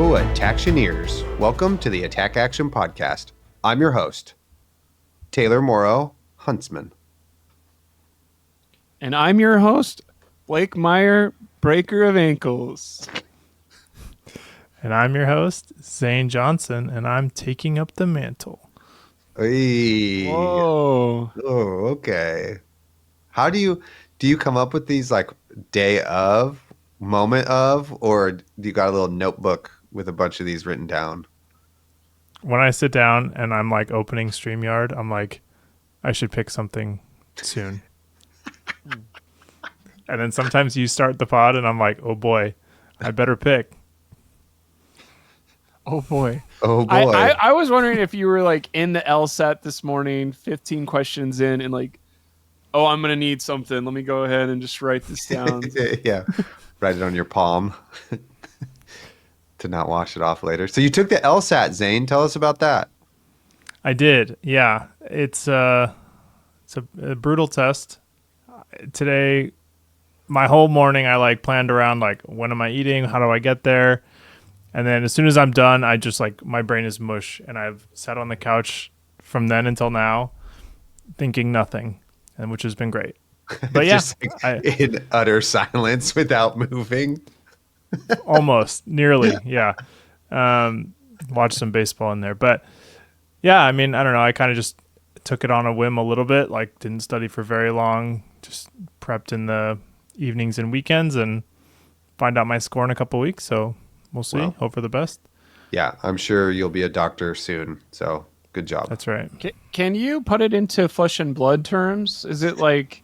Hello, Attactioneers. Welcome to the Attack Action Podcast. I'm your host, Taylor Morrow, Huntsman. And I'm your host, Blake Meyer, Breaker of Ankles. And I'm your host, Zane Johnson, and I'm taking up the mantle. Hey. Whoa. Oh, okay. How do you come up with these like day of, moment of, or do you got a little notebook with a bunch of these written down? When I sit down and I'm like opening StreamYard, I'm like, I should pick something soon. And then sometimes you start the pod and I'm like, oh boy, I better pick. Oh boy. Oh boy. I was wondering if you were like in the LSAT this morning, 15 questions in, and like, oh, I'm going to need something. Let me go ahead and just write this down. Yeah. Write it on your palm to not wash it off later. So you took the LSAT, Zane. Tell us about that. I did. Yeah. It's a brutal test. Today, my whole morning, I like planned around like, when am I eating? How do I get there? And then as soon as I'm done, I just like, my brain is mush, and I've sat on the couch from then until now thinking nothing, and which has been great. But yeah, Just like in utter silence without moving. almost nearly. Yeah. Watch some baseball in there, but yeah, I mean, I don't know. I kind of just took it on a whim a little bit, like didn't study for very long, just prepped in the evenings and weekends, and find out my score in a couple weeks. So we'll see. Well, hope for the best. Yeah, I'm sure you'll be a doctor soon. So good job. That's right. Can you put it into flesh and blood terms? Is it like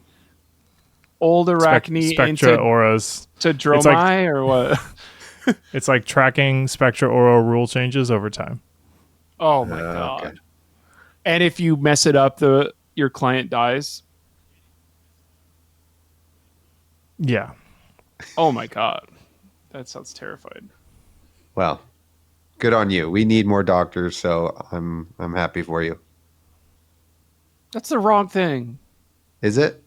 old Arachne Spectra into auras. to Dromai It's like- or what? It's like tracking Spectra aura rule changes over time. Oh my God. Okay. And if you mess it up, your client dies. Yeah. Oh my God. That sounds terrifying. Well, good on you. We need more doctors, so I'm happy for you. That's the wrong thing. Is it?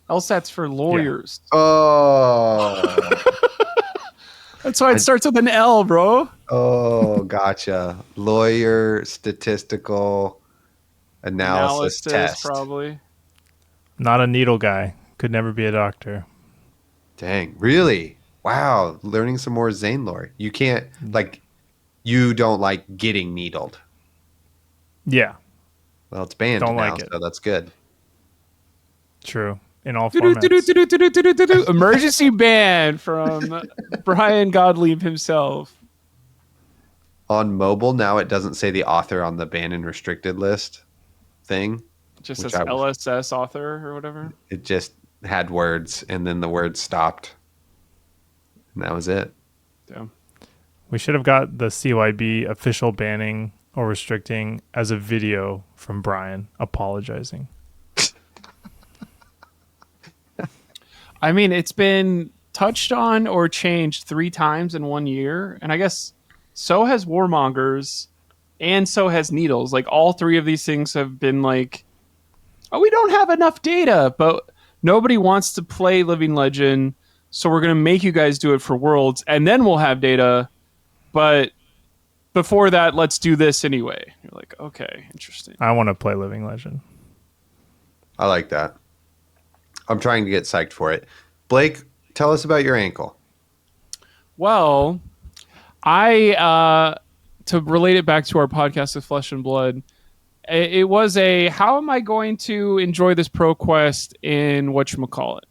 LSAT's for lawyers. Oh. That's why it starts with an L, bro. Oh, gotcha. Lawyer statistical analysis test. Probably. Not a needle guy. Could never be a doctor. Dang, really? Wow, learning some more Zane lore. You can't you don't like getting needled. Yeah. Well, it's banned Don't now, like it. so that's good. True. In all formats. Emergency ban from Brian Gottlieb himself. On mobile now, it doesn't say the author on the banned and restricted list thing. Just Which as LSS author or whatever. It just had words, and then the words stopped, and that was it. Damn. We should have got the CYB official banning or restricting as a video from Brian apologizing. I mean, it's been touched on or changed 3 times in 1 year, and I guess so has Warmongers, and so has Needles. Like, all 3 of these things have been like, oh, we don't have enough data, but nobody wants to play Living Legend, so we're going to make you guys do it for Worlds, and then we'll have data, but before that, let's do this anyway. You're like, okay, interesting. I want to play Living Legend. I like that. I'm trying to get psyched for it. Blake, tell us about your ankle. Well, I to relate it back to our podcast with Flesh and Blood, it was how am I going to enjoy this pro quest in whatchamacallit?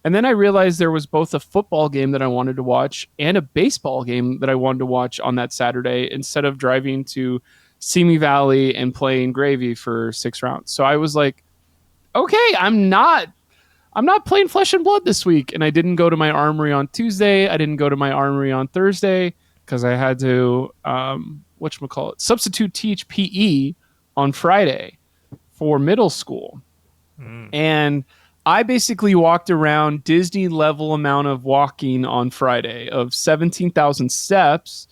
And then I realized there was both a football game that I wanted to watch and a baseball game that I wanted to watch on that Saturday instead of driving to Simi Valley and playing Gravy for 6 rounds. So I was like, okay, I'm not playing Flesh and Blood this week. And I didn't go to my armory on Tuesday. I didn't go to my armory on Thursday because I had to, substitute teach PE on Friday for middle school. And I basically walked around Disney level amount of walking on Friday of 17,000 steps,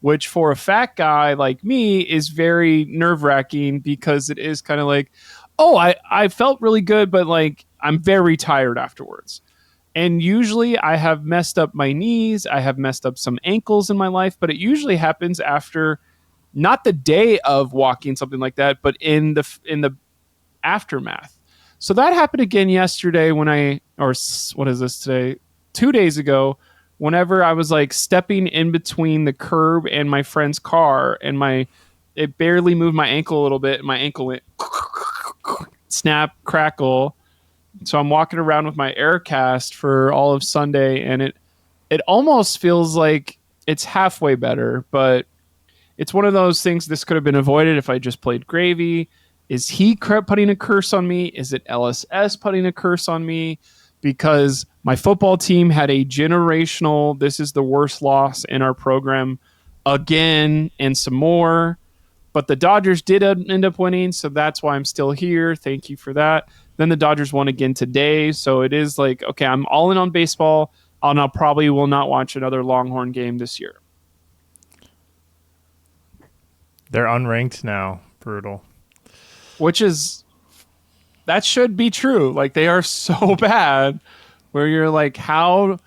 which for a fat guy like me is very nerve wracking because it is kind of like, oh, I felt really good, but like I'm very tired afterwards. And usually I have messed up my knees, I have messed up some ankles in my life, but it usually happens after not the day of walking something like that, but in the aftermath. So that happened again yesterday what is this today? 2 days ago, whenever I was like stepping in between the curb and my friend's car, and it barely moved my ankle a little bit, and my ankle went snap, crackle. So I'm walking around with my air cast for all of Sunday, and it almost feels like it's halfway better, but it's one of those things. This could have been avoided if I just played gravy. Is he putting a curse on me? Is it LSS putting a curse on me? Because my football team had a generational, this is the worst loss in our program again, and some more. But the Dodgers did end up winning, so that's why I'm still here. Thank you for that. Then the Dodgers won again today, so it is like, okay, I'm all in on baseball, and I probably will not watch another Longhorn game this year. They're unranked now. Brutal. That should be true. Like, they are so bad, where you're like, how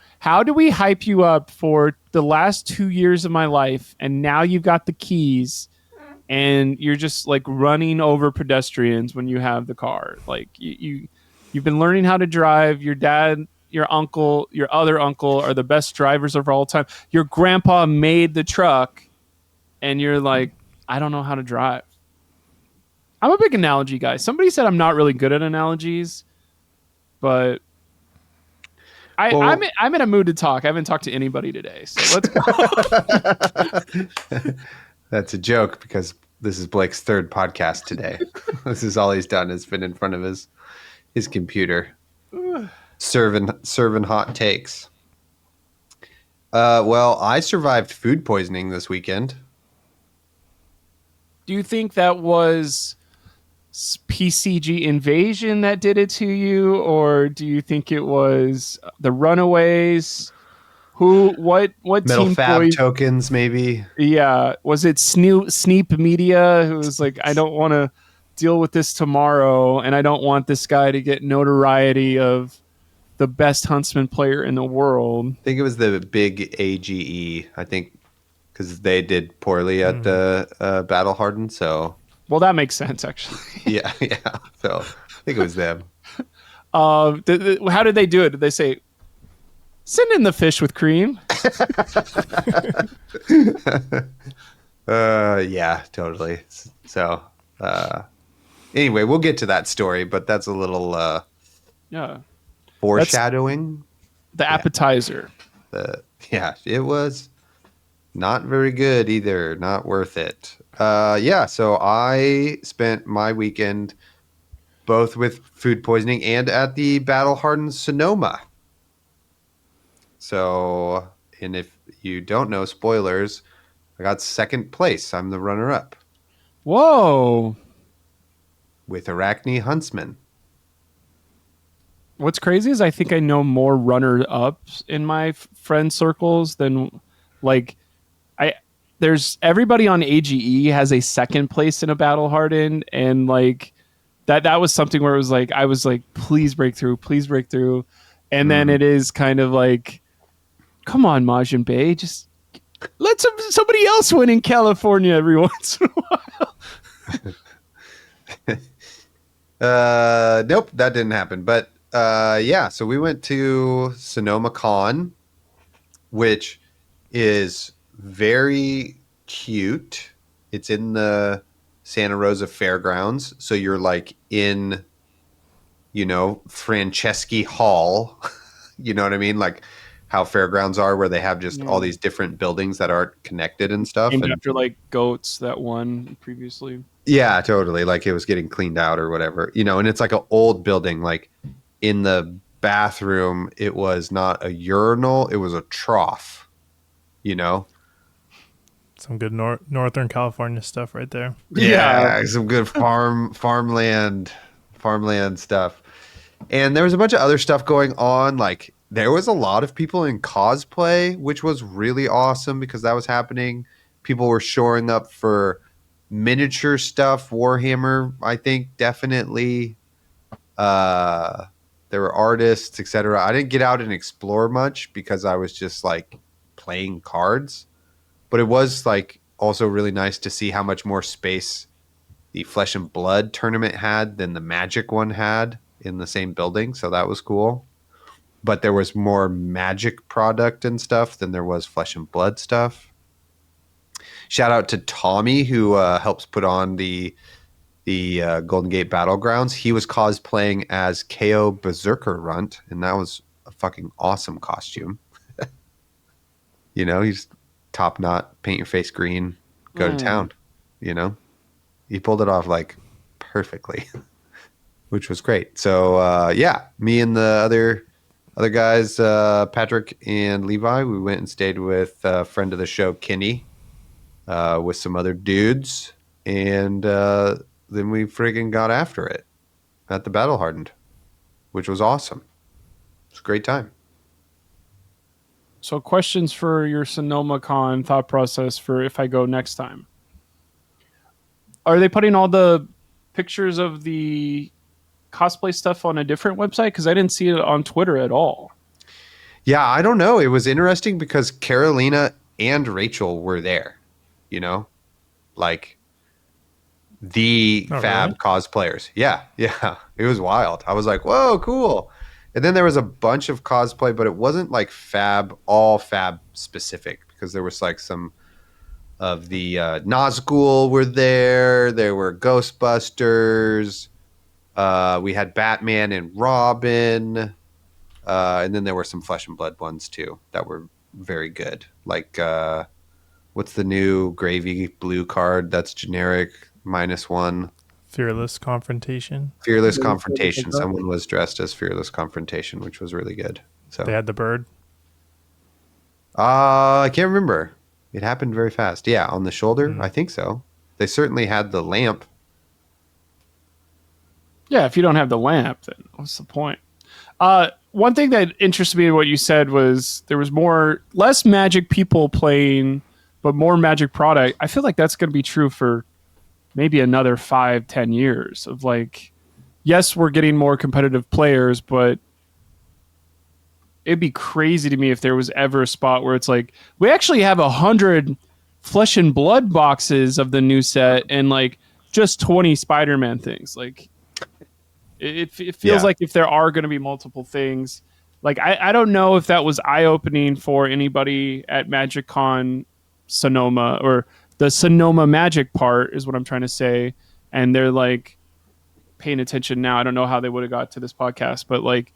do we hype you up for the last 2 years of my life, and now you've got the keys, and you're just like running over pedestrians when you have the car. Like, you've been learning how to drive. Your dad, your uncle, your other uncle are the best drivers of all time. Your grandpa made the truck, and you're like, I don't know how to drive. I'm a big analogy guy. Somebody said I'm not really good at analogies, but I'm in a mood to talk. I haven't talked to anybody today, so let's go. That's a joke because this is Blake's third podcast today. This is all he's done, has been in front of his computer serving hot takes. Well, I survived food poisoning this weekend. Do you think that was PCG invasion that did it to you, or do you think it was the Runaways? What Metal team Fab tokens, maybe? Yeah, was it Sneap Media, who was like, I don't want to deal with this tomorrow, and I don't want this guy to get notoriety of the best Huntsman player in the world? I think it was the big AGE, I think, because they did poorly at the Battle Hardened, so... Well, that makes sense, actually. yeah. So I think it was them. How did they do it? Did they say, send in the fish with cream? Yeah, totally. So anyway, we'll get to that story, but that's a little foreshadowing. The appetizer. It was not very good either. Not worth it. So I spent my weekend both with food poisoning and at the Battle Hardened Sonoma. So, and if you don't know, spoilers, I got second place. I'm the runner-up. Whoa. With Arachne Huntsman. What's crazy is I think I know more runner-ups in my friend circles than, like, there's everybody on AGE has a second place in a Battle Hardened, and like that was something where it was like, I was like, please break through, and then it is kind of like, come on, Majin Bay, just let somebody else win in California every once in a while. Nope, that didn't happen. But so we went to Sonoma Con, which is very cute. It's in the Santa Rosa Fairgrounds, so you're like in, Franceschi Hall. You know what I mean? Like how fairgrounds are, where they have just all these different buildings that aren't connected and stuff. Named after like goats that won previously. Yeah, totally. Like it was getting cleaned out or whatever, and it's like an old building. Like in the bathroom, it was not a urinal, it was a trough, Some good Northern California stuff right there. Yeah, some good farmland stuff. And there was a bunch of other stuff going on. Like there was a lot of people in cosplay, which was really awesome because that was happening. People were showing up for miniature stuff. Warhammer, I think, definitely. There There were artists, etc. I didn't get out and explore much because I was just like playing cards. But it was like also really nice to see how much more space the Flesh and Blood tournament had than the Magic one had in the same building. So that was cool. But there was more Magic product and stuff than there was Flesh and Blood stuff. Shout out to Tommy, who helps put on the Golden Gate Battlegrounds. He was cosplaying as KO Berserker Runt, and that was a fucking awesome costume. You know, he's top knot, paint your face green, go to town. You know, he pulled it off like perfectly, which was great. So yeah, me and the other guys, Patrick and Levi, we went and stayed with a friend of the show, Kenny, with some other dudes, and then we friggin' got after it at the Battle Hardened, which was awesome. It was a great time. So questions for your Sonoma Con thought process for if I go next time. Are they putting all the pictures of the cosplay stuff on a different website? Because I didn't see it on Twitter at all. Yeah, I don't know. It was interesting because Carolina and Rachel were there, you know? Like the fab really? cosplayers. Yeah. It was wild. I was like, whoa, cool. And then there was a bunch of cosplay, but it wasn't like all fab specific because there was like some of the Nazgul were there. There were Ghostbusters. We had Batman and Robin. And then there were some Flesh and Blood ones too that were very good. Like, what's the new Gravy blue card that's generic -1? Fearless Confrontation. Fearless Confrontation. Someone was dressed as Fearless Confrontation, which was really good. So They had the bird. I can't remember. It happened very fast. Yeah, on the shoulder. I think so. They certainly had the lamp. Yeah, if you don't have the lamp, then what's the point? One thing that interested me in what you said was there was less Magic people playing, but more Magic product. I feel like that's going to be true for maybe another 5-10 years of like, yes, we're getting more competitive players, but it'd be crazy to me if there was ever a spot where it's like, we actually have 100 Flesh and Blood boxes of the new set and like just 20 Spider-Man things. Like it feels like if there are going to be multiple things, like I don't know if that was eye-opening for anybody at MagicCon Sonoma or the Sonoma Magic part is what I'm trying to say. And they're like paying attention now. I don't know how they would have got to this podcast, but like,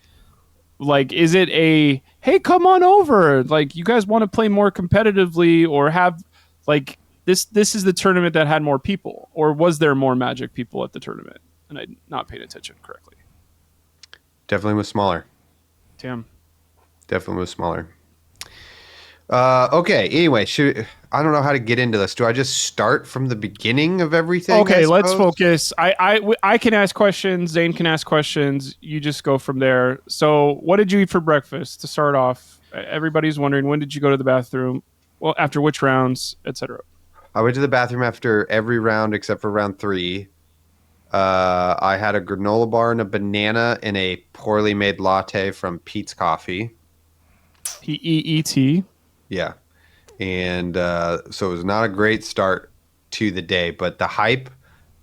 is it a, hey, come on over. Like you guys want to play more competitively or have like this is the tournament that had more people, or was there more Magic people at the tournament? And I'm not paying attention correctly. Definitely was smaller. Damn. Definitely was smaller. Okay. Anyway, I don't know how to get into this. Do I just start from the beginning of everything? Okay, let's focus. I can ask questions. Zane can ask questions. You just go from there. So, what did you eat for breakfast to start off? Everybody's wondering, when did you go to the bathroom? Well, after which rounds, etc. I went to the bathroom after every round except for round 3. I had a granola bar and a banana and a poorly made latte from Pete's Coffee. PEET. Yeah. And so it was not a great start to the day, but the hype,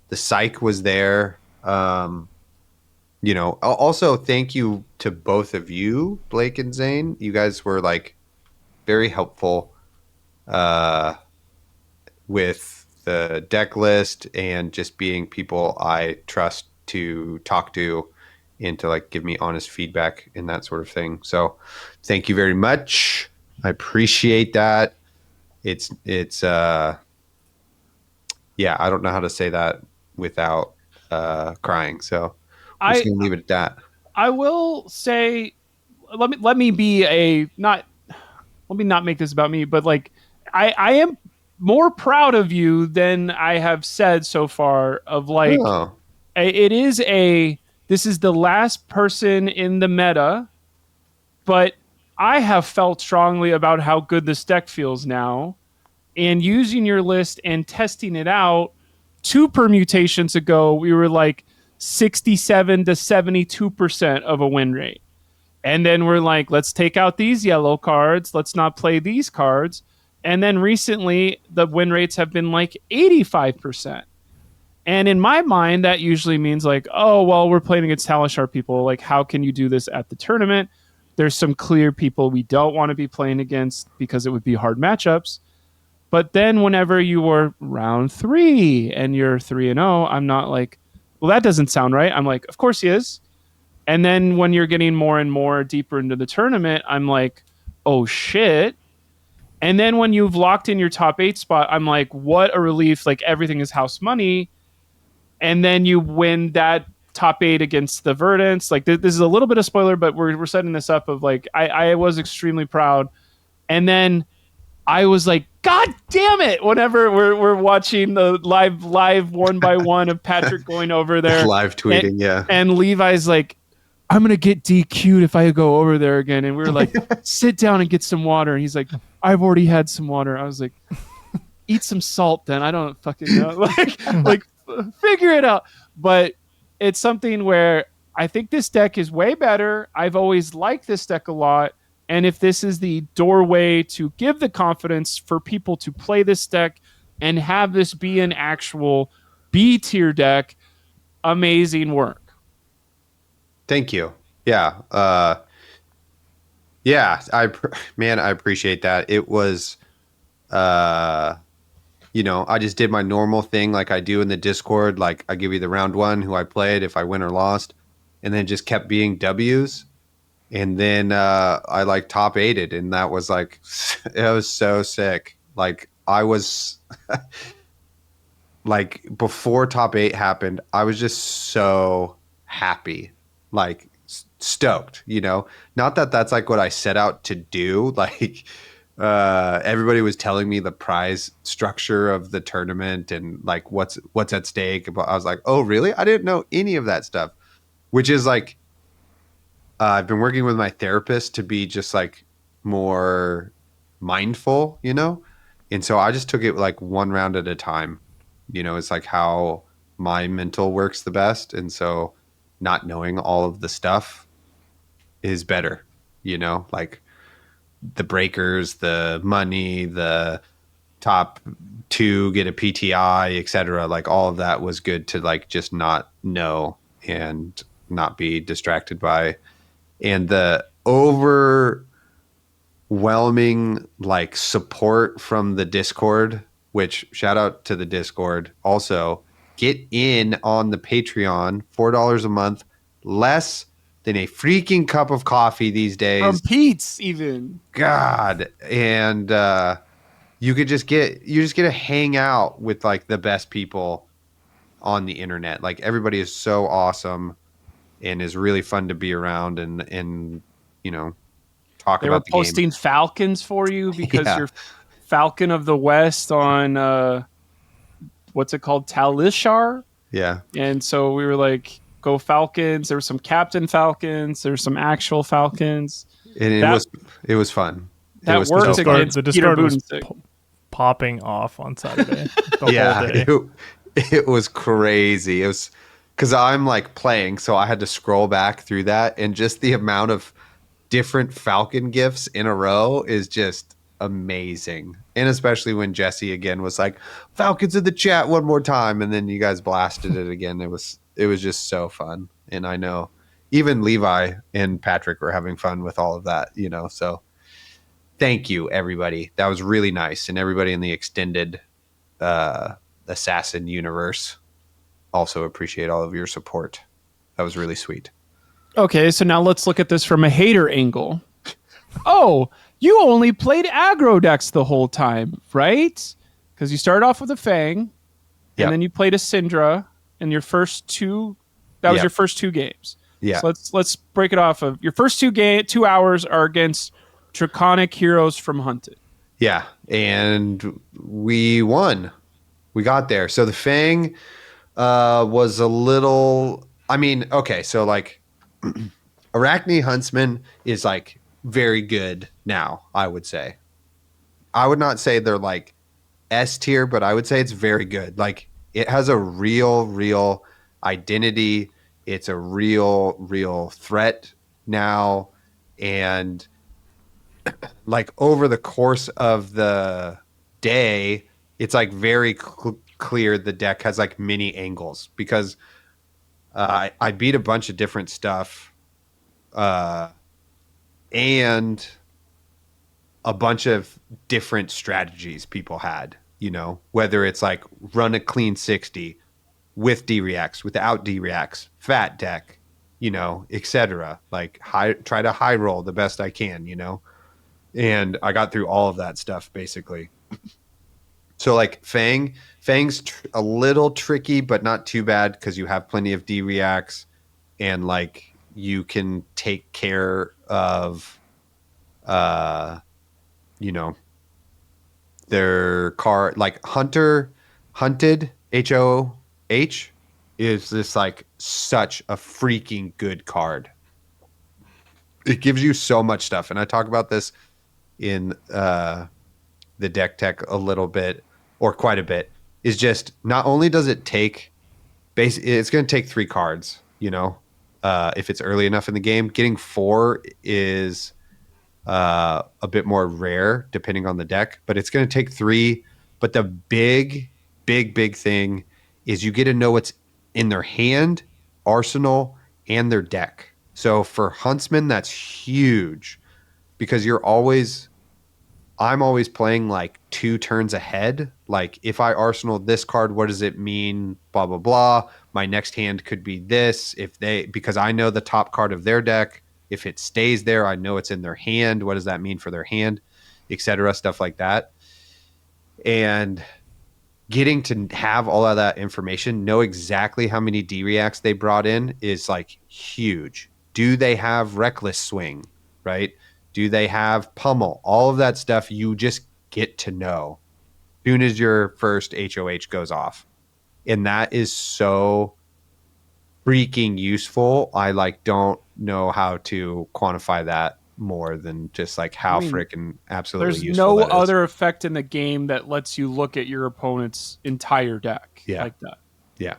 the psych was there. You know, also thank you to both of you, Blake and Zane. You guys were like very helpful with the deck list and just being people I trust to talk to and to like give me honest feedback and that sort of thing. So thank you very much. I appreciate that. It's yeah, I don't know how to say that without crying. So I'm just gonna leave it at that. I will say, let me not make this about me, but like I am more proud of you than I have said so far of like, this is the last person in the meta, but I have felt strongly about how good this deck feels now, and using your list and testing it out 2 permutations ago, we were like, 67 to 72% of a win rate. And then we're like, let's take out these yellow cards. Let's not play these cards. And then recently, the win rates have been like 85%. And in my mind, that usually means like, oh, well, we're playing against Talishar people. Like, how can you do this at the tournament? There's some clear people we don't want to be playing against because it would be hard matchups. But then whenever you were round 3 and you're 3-0, I'm not like, well, that doesn't sound right. I'm like, of course he is. And then when you're getting more and more deeper into the tournament, I'm like, oh, shit. And then when you've locked in your top 8 spot, I'm like, what a relief. Like, everything is house money. And then you win that top 8 against the Verdants. Like, this is a little bit of spoiler, but we're setting this up of like, I was extremely proud. And then I was like, God damn it! Whenever we're watching the live 1x1 of Patrick going over there, live tweeting, and Levi's like, I'm gonna get DQ'd if I go over there again. And we were like, sit down and get some water. And he's like, I've already had some water. I was like, eat some salt then. I don't fucking know. like figure it out. But it's something where I think this deck is way better. I've always liked this deck a lot. And if this is the doorway to give the confidence for people to play this deck and have this be an actual B tier deck, amazing work. Thank you. Yeah. I appreciate that. It was, I just did my normal thing like I do in the Discord. Like, I give you the round 1, who I played, if I win or lost, and then just kept being W's. And then I like top 8'd, and that was like, it was so sick. Like, I was like, before top 8 happened, I was just so happy, like stoked, not that that's like what I set out to do. Like, everybody was telling me the prize structure of the tournament and like what's at stake. But I was like, oh, really? I didn't know any of that stuff, which is like, I've been working with my therapist to be just like more mindful, and so I just took it like one round at a time. It's like how my mental works the best. And so not knowing all of the stuff is better, like the breakers, the money, the top 2 get a PTI, etc. Like, all of that was good to like just not know and not be distracted by. And the overwhelming like support from the Discord, which shout out to the Discord. Also, get in on the Patreon, $4 a month, less than a freaking cup of coffee these days. From Pete's even. God. And you just get to hang out with like the best people on the internet. Like, everybody is so awesome and is really fun to be around and talk they about the game. They were posting Falcons for you because you're Falcon of the West on what's it called? Talishar? Yeah. And so we were like, go Falcons. There were some Captain Falcons. There's some actual Falcons. And it was fun. That was worked against the Peter Discord was Budenstick. popping off on Saturday. The whole day. It was crazy. It was because I'm like playing, so I had to scroll back through that, and just the amount of different Falcon gifts in a row is just amazing. And especially when Jesse again was like, Falcons in the chat one more time, and then you guys blasted it again. It was just so fun. And I know even Levi and Patrick were having fun with all of that, so thank you, everybody. That was really nice. And everybody in the extended Assassin universe, also appreciate all of your support. That was really sweet. Okay, so now let's look at this from a hater angle. Oh, you only played aggro decks the whole time, right? Because you started off with a Fang, and then you played a Syndra in your first 2. That was your first 2 games. Yeah. So let's break it off of your first 2 hours are against Draconic Heroes from Hunted. Yeah, and we won. We got there. So the Fang was a little. I mean, okay, so like Arachne Huntsman is like very good now, I would say. I would not say they're like S tier, but I would say it's very good. Like, it has a real identity. It's a real threat now. And like over the course of the day, it's like very clear the deck has like many angles because I beat a bunch of different stuff and a bunch of different strategies people had, whether it's like run a clean 60 with D-Reacts, without D-Reacts, fat deck, etc. Like try to high roll the best I can, and I got through all of that stuff basically. So like Fang's a little tricky, but not too bad because you have plenty of D-Reacts and like you can take care of, their card. Like Hunted, HOH, is this like such a freaking good card. It gives you so much stuff. And I talk about this in the deck tech a little bit or quite a bit, is just not only does it take it's going to take 3 cards, if it's early enough in the game. Getting 4 is a bit more rare depending on the deck, but it's going to take 3. But the big thing is you get to know what's in their hand, arsenal, and their deck. So for Huntsman, that's huge because I'm always playing like 2 turns ahead. Like if I arsenal this card, what does it mean? Blah, blah, blah. My next hand could be this because I know the top card of their deck. If it stays there, I know it's in their hand. What does that mean for their hand, etc. Stuff like that. And getting to have all of that information, know exactly how many D-Reacts they brought in is like huge. Do they have Reckless Swing, right? Do they have Pummel? All of that stuff you just get to know as soon as your first HOH goes off. And that is so freaking useful. I like don't know how to quantify that more than just like how freaking absolutely there's useful no that is. other effect in the game that lets you look at your opponent's entire deck like that. Yeah.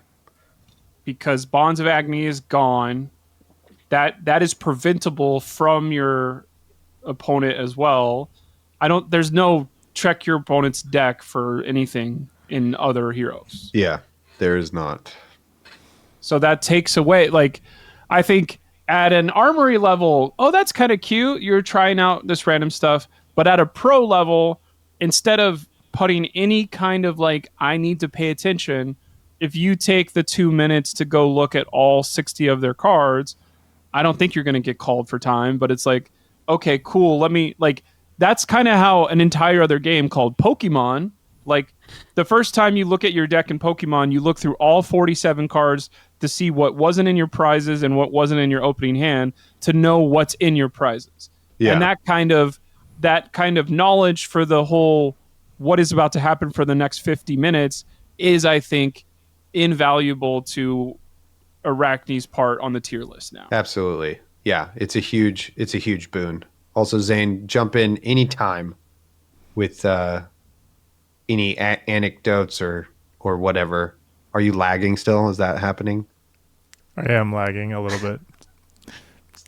Because Bonds of Agony is gone. That is preventable from your opponent as well. There's no check your opponent's deck for anything in other heroes. Yeah, there is not. So that takes away, like, I think at an armory level, that's kind of cute. You're trying out this random stuff. But at a pro level, instead of putting any kind of like, I need to pay attention, if you take the 2 minutes to go look at all 60 of their cards, I don't think you're going to get called for time. But it's like, okay, cool. That's kind of how an entire other game called Pokemon, like the first time you look at your deck in Pokemon, you look through all 47 cards to see what wasn't in your prizes and what wasn't in your opening hand to know what's in your prizes. Yeah. And that kind of knowledge for the whole what is about to happen for the next 50 minutes is, I think, invaluable to Arachne's part on the tier list now. Absolutely. Yeah, it's a huge boon. Also, Zane, jump in anytime with any anecdotes or whatever. Are you lagging still? Is that happening? I am lagging a little bit.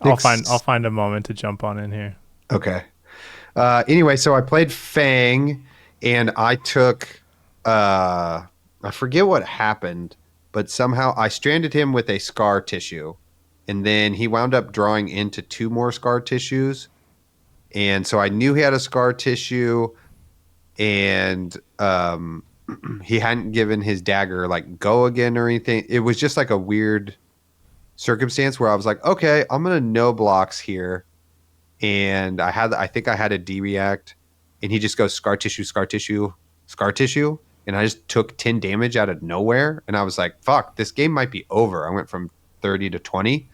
I'll find a moment to jump on in here. Okay. Anyway, so I played Fang and I took I forget what happened, but somehow I stranded him with a scar tissue. And then he wound up drawing into 2 more scar tissues. And so I knew he had a scar tissue, and he hadn't given his dagger like go again or anything. It was just like a weird circumstance where I was like, okay, I'm gonna no blocks here, and I think I had a D-React, and he just goes scar tissue, scar tissue, scar tissue, and I just took 10 damage out of nowhere, and I was like, fuck, this game might be over. I went from 30 to 20.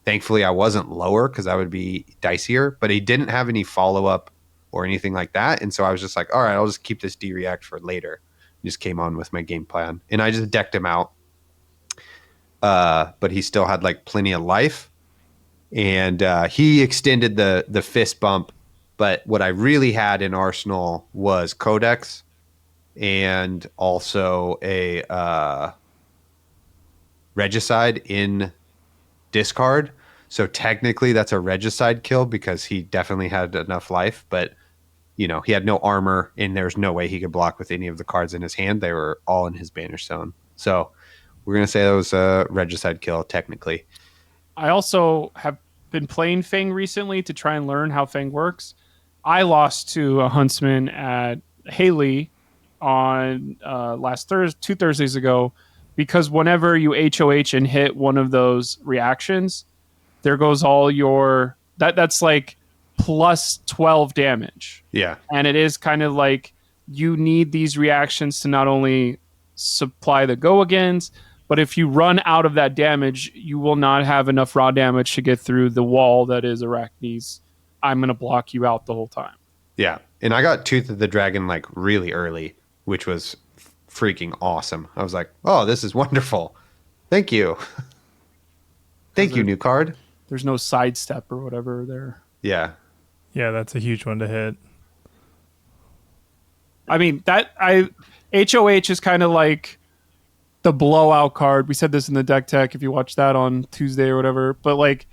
Thankfully, I wasn't lower because that would be dicier, but he didn't have any follow-up or anything like that. And so I was just like, all right, I'll just keep this D-React for later. Just came on with my game plan. And I just decked him out. But he still had like plenty of life. And he extended the fist bump. But what I really had in Arsenal was Codex and also a Regicide in discard. So technically that's a Regicide kill because he definitely had enough life, but he had no armor and there's no way he could block with any of the cards in his hand. They were all in his banish zone. So we're going to say that was a Regicide kill technically. I also have been playing Fang recently to try and learn how Fang works. I lost to a Huntsman at Haley on two Thursdays ago because whenever you HOH and hit one of those reactions, there goes all your that's like plus 12 damage. Yeah. And it is kind of like you need these reactions to not only supply the go-agains, but if you run out of that damage, you will not have enough raw damage to get through the wall that is Arachne's. I'm going to block you out the whole time. Yeah. And I got Tooth of the Dragon like really early, which was freaking awesome. I was like, oh, this is wonderful. Thank you. Thank you, new card. There's no sidestep or whatever there. Yeah. Yeah, that's a huge one to hit. I mean, HOH is kind of like the blowout card. We said this in the deck tech if you watch that on Tuesday or whatever. But like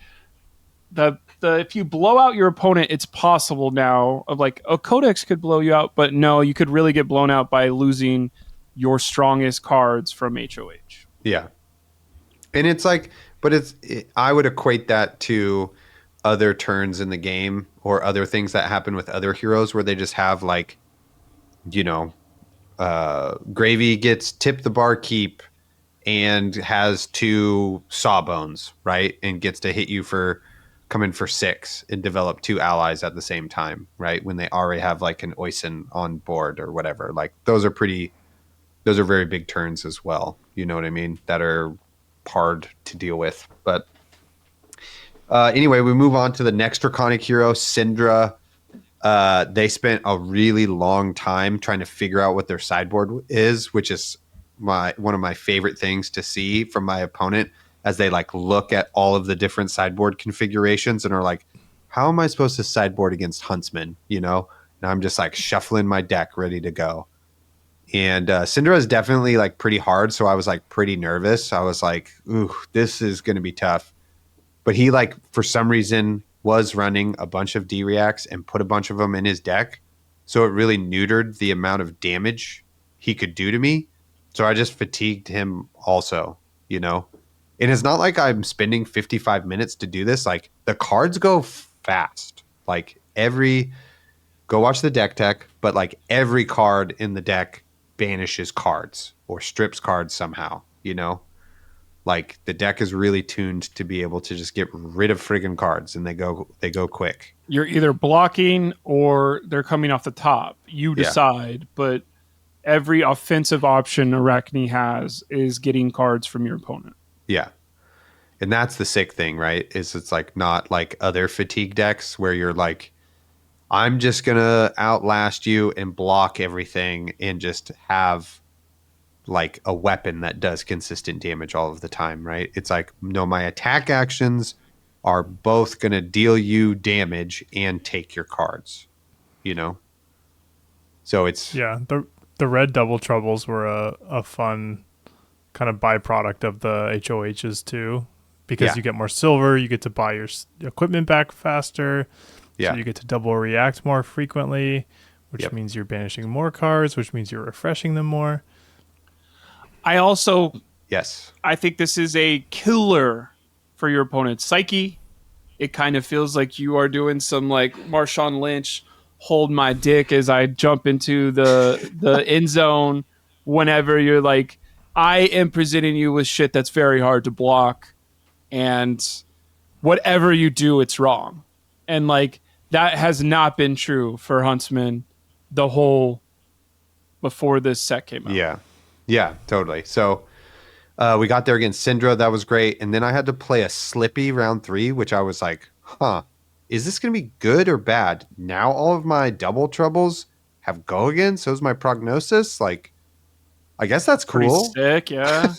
the if you blow out your opponent, it's possible now of like a Codex could blow you out, but no, you could really get blown out by losing your strongest cards from HOH. Yeah. And it's like, but I would equate that to other turns in the game or other things that happen with other heroes where they just have like, Gravy gets Tip the Barkeep and has 2 Sawbones, right? And gets to hit you for coming for 6 and develop 2 allies at the same time, right? When they already have like an Oisin on board or whatever. Like those are very big turns as well. You know what I mean? That are hard to deal with. But anyway, we move on to the next Draconic hero, Syndra. They spent a really long time trying to figure out what their sideboard is, which is one of my favorite things to see from my opponent as they like look at all of the different sideboard configurations and are like, how am I supposed to sideboard against Huntsman? And I'm just like shuffling my deck ready to go. And Syndra is definitely like pretty hard. So I was like pretty nervous. I was like, ooh, this is going to be tough. But he like, for some reason, was running a bunch of D-Reacts and put a bunch of them in his deck. So it really neutered the amount of damage he could do to me. So I just fatigued him also, And it's not like I'm spending 55 minutes to do this. Like the cards go fast. Like go watch the deck tech, but like every card in the deck banishes cards or strips cards somehow, Like the deck is really tuned to be able to just get rid of friggin' cards and they go quick. You're either blocking or they're coming off the top. You decide, but every offensive option Arachne has is getting cards from your opponent. Yeah. And that's the sick thing, right? It's like not like other fatigue decks where you're like, I'm just going to outlast you and block everything and just have like a weapon that does consistent damage all of the time, right? It's like, no, my attack actions are both going to deal you damage and take your cards, So it's... Yeah, the red double troubles were a fun kind of byproduct of the HOHs too, because you get more silver, you get to buy your equipment back faster, so you get to double react more frequently, which means you're banishing more cards, which means you're refreshing them more. I also... Yes. I think this is a killer for your opponent's psyche. It kind of feels like you are doing some like Marshawn Lynch hold my dick as I jump into the end zone whenever you're like, I am presenting you with shit that's very hard to block, and whatever you do, it's wrong. And like that has not been true for Huntsman the whole before this set came out. Yeah, totally. So we got there against Syndra. That was great. And then I had to play a Slippy round 3, which I was like, is this going to be good or bad? Now all of my double troubles have go again. So is my prognosis. Like, I guess that's cool. Pretty sick, yeah.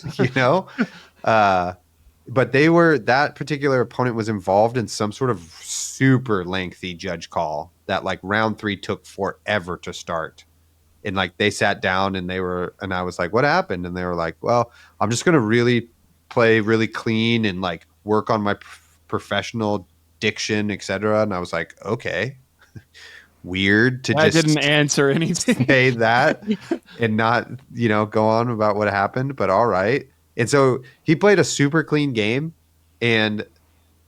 But that particular opponent was involved in some sort of super lengthy judge call that like round 3 took forever to start. And like they sat down and I was like, what happened? And they were like, well, I'm just going to really play really clean and like work on my professional diction, etc. And I was like, okay, weird to I just didn't answer anything. say that and not, go on about what happened, but all right. And so he played a super clean game, and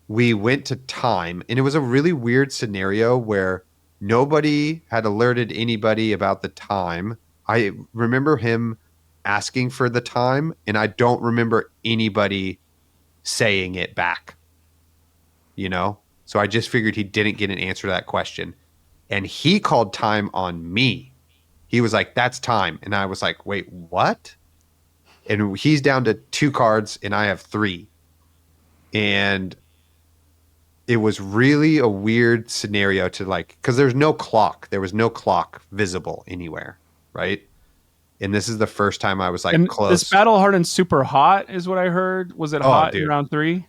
we went to time, and it was a really weird scenario where nobody had alerted anybody about the time. I remember him asking for the time, and I don't remember anybody saying it back, So I just figured he didn't get an answer to that question. And he called time on me. He was like, that's time. And I was like, wait, what? And he's down to 2 cards, and I have 3. And it was really a weird scenario to like, because there's no clock. There was no clock visible anywhere, right? And this is the first time I was like, and close. This battle hardened super hot is what I heard. Was it hot in dude. round 3?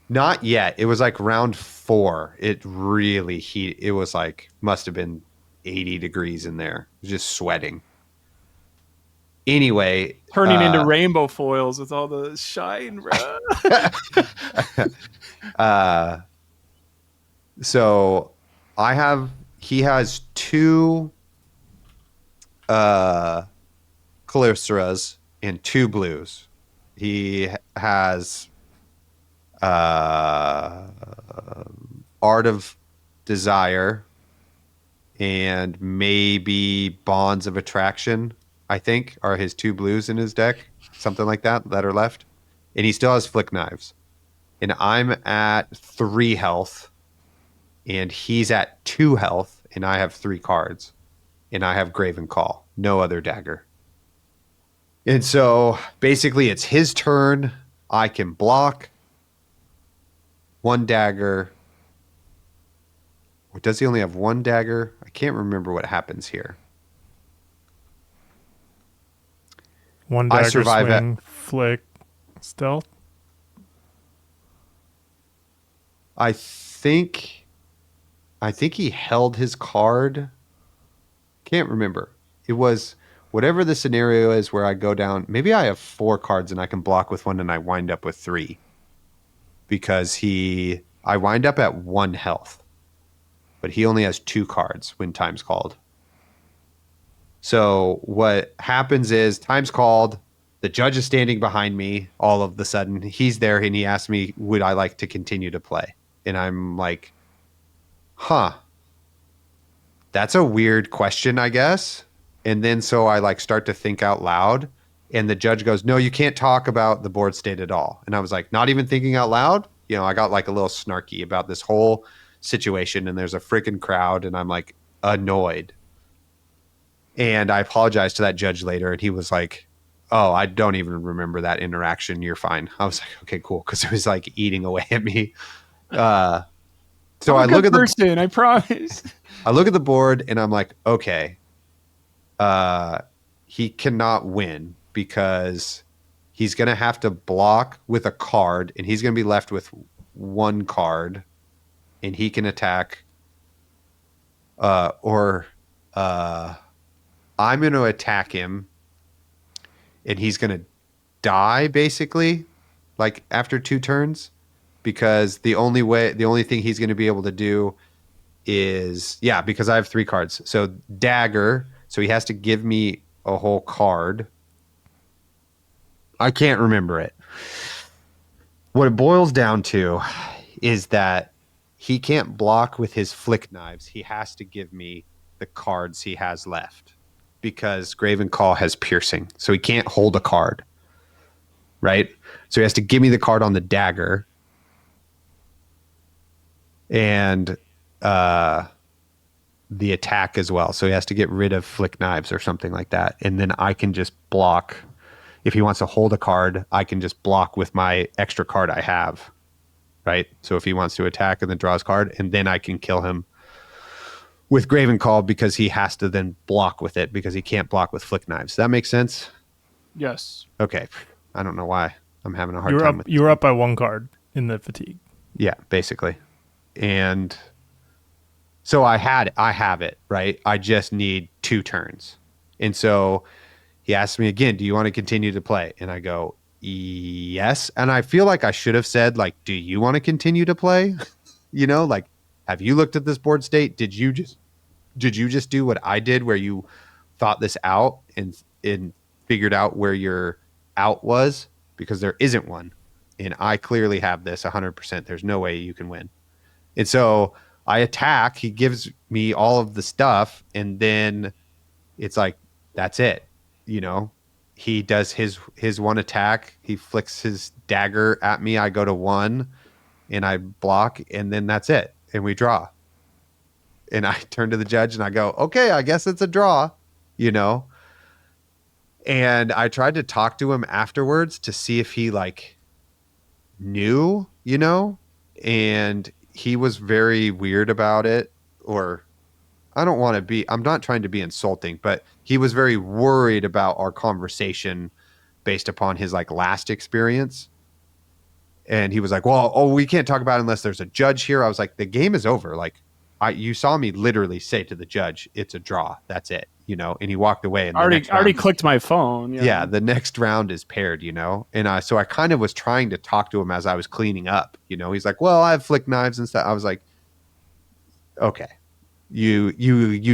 Not yet. It was like round 4. It really it was like, must have been 80 degrees in there. It was just sweating. Anyway. Turning into rainbow foils with all the shine, bro. So he has 2 Calypsoras and 2 blues. He has Art of Desire and maybe Bonds of Attraction, I think, are his 2 blues in his deck. Something like that are left. And he still has Flick Knives. And I'm at 3 health. And he's at 2 health. And I have 3 cards. And I have Graven Call. No other dagger. And so basically it's his turn. I can block 1 dagger. Or does he only have 1 dagger? I can't remember what happens here. 1 dagger, I survive swing, flick, stealth. I think he held his card. Can't remember. It was whatever the scenario is where I go down. Maybe I have 4 cards and I can block with 1 and I wind up with 3. Because I wind up at 1 health. But he only has 2 cards when time's called. So what happens is time's called. The judge is standing behind me all of the sudden. He's there and he asked me, would I like to continue to play? And I'm like, that's a weird question, I guess. And then so I like start to think out loud, and the judge goes, no, you can't talk about the board state at all. And I was like, not even thinking out loud? I got like a little snarky about this whole situation, and there's a freaking crowd, and I'm like annoyed. And I apologized to that judge later, and he was like, oh, I don't even remember that interaction. You're fine. I was like, okay, cool. Because it was like eating away at me. So I look at I promise. I look at the board and I'm like, okay, he cannot win because he's going to have to block with a card, and he's going to be left with 1 card, and he can attack, or I'm going to attack him, and he's going to die basically, like after 2 turns, because the only thing he's going to be able to do is, because I have 3 cards. So dagger, so he has to give me a whole card. I can't remember it. What it boils down to is that he can't block with his Flick Knives. He has to give me the cards he has left, because Graven Call has piercing. So he can't hold a card, right? So he has to give me the card on the dagger. And the attack as well. So he has to get rid of Flick Knives or something like that. And then I can just block. If he wants to hold a card, I can just block with my extra card I have, right? So if he wants to attack and then draw his card, and then I can kill him with Graven Call, because he has to then block with it, because he can't block with Flick Knives. Does that make sense? Yes. Okay. I don't know why I'm having a hard time with you were up by 1 card in the fatigue. Yeah, basically. And so I have it, right? I just need 2 turns. And so he asked me again, do you want to continue to play? And I go, yes. And I feel like I should have said, like, do you want to continue to play? You know, like, have you looked at this board state? Did you just do what I did, where you thought this out and figured out where your out was? Because there isn't one. And I clearly have this 100%. There's no way you can win. And so I attack. He gives me all of the stuff. And then it's like, that's it. You know, he does his one attack. He flicks his dagger at me. I go to 1 and I block. And then that's it. And we draw. And I turn to the judge and I go, okay, I guess it's a draw, you know? And I tried to talk to him afterwards to see if he like knew, you know? And he was very weird about it. Or I'm not trying to be insulting, but he was very worried about our conversation based upon his like last experience. And he was like, well, we can't talk about it unless there's a judge here. I was like, the game is over. Like, you saw me literally say to the judge, it's a draw. That's it, you know? And he walked away. And already clicked my phone. Yeah. The next round is paired, you know? And so I kind of was trying to talk to him as I was cleaning up, you know? He's like, well, I have flick knives and stuff. I was like, okay, you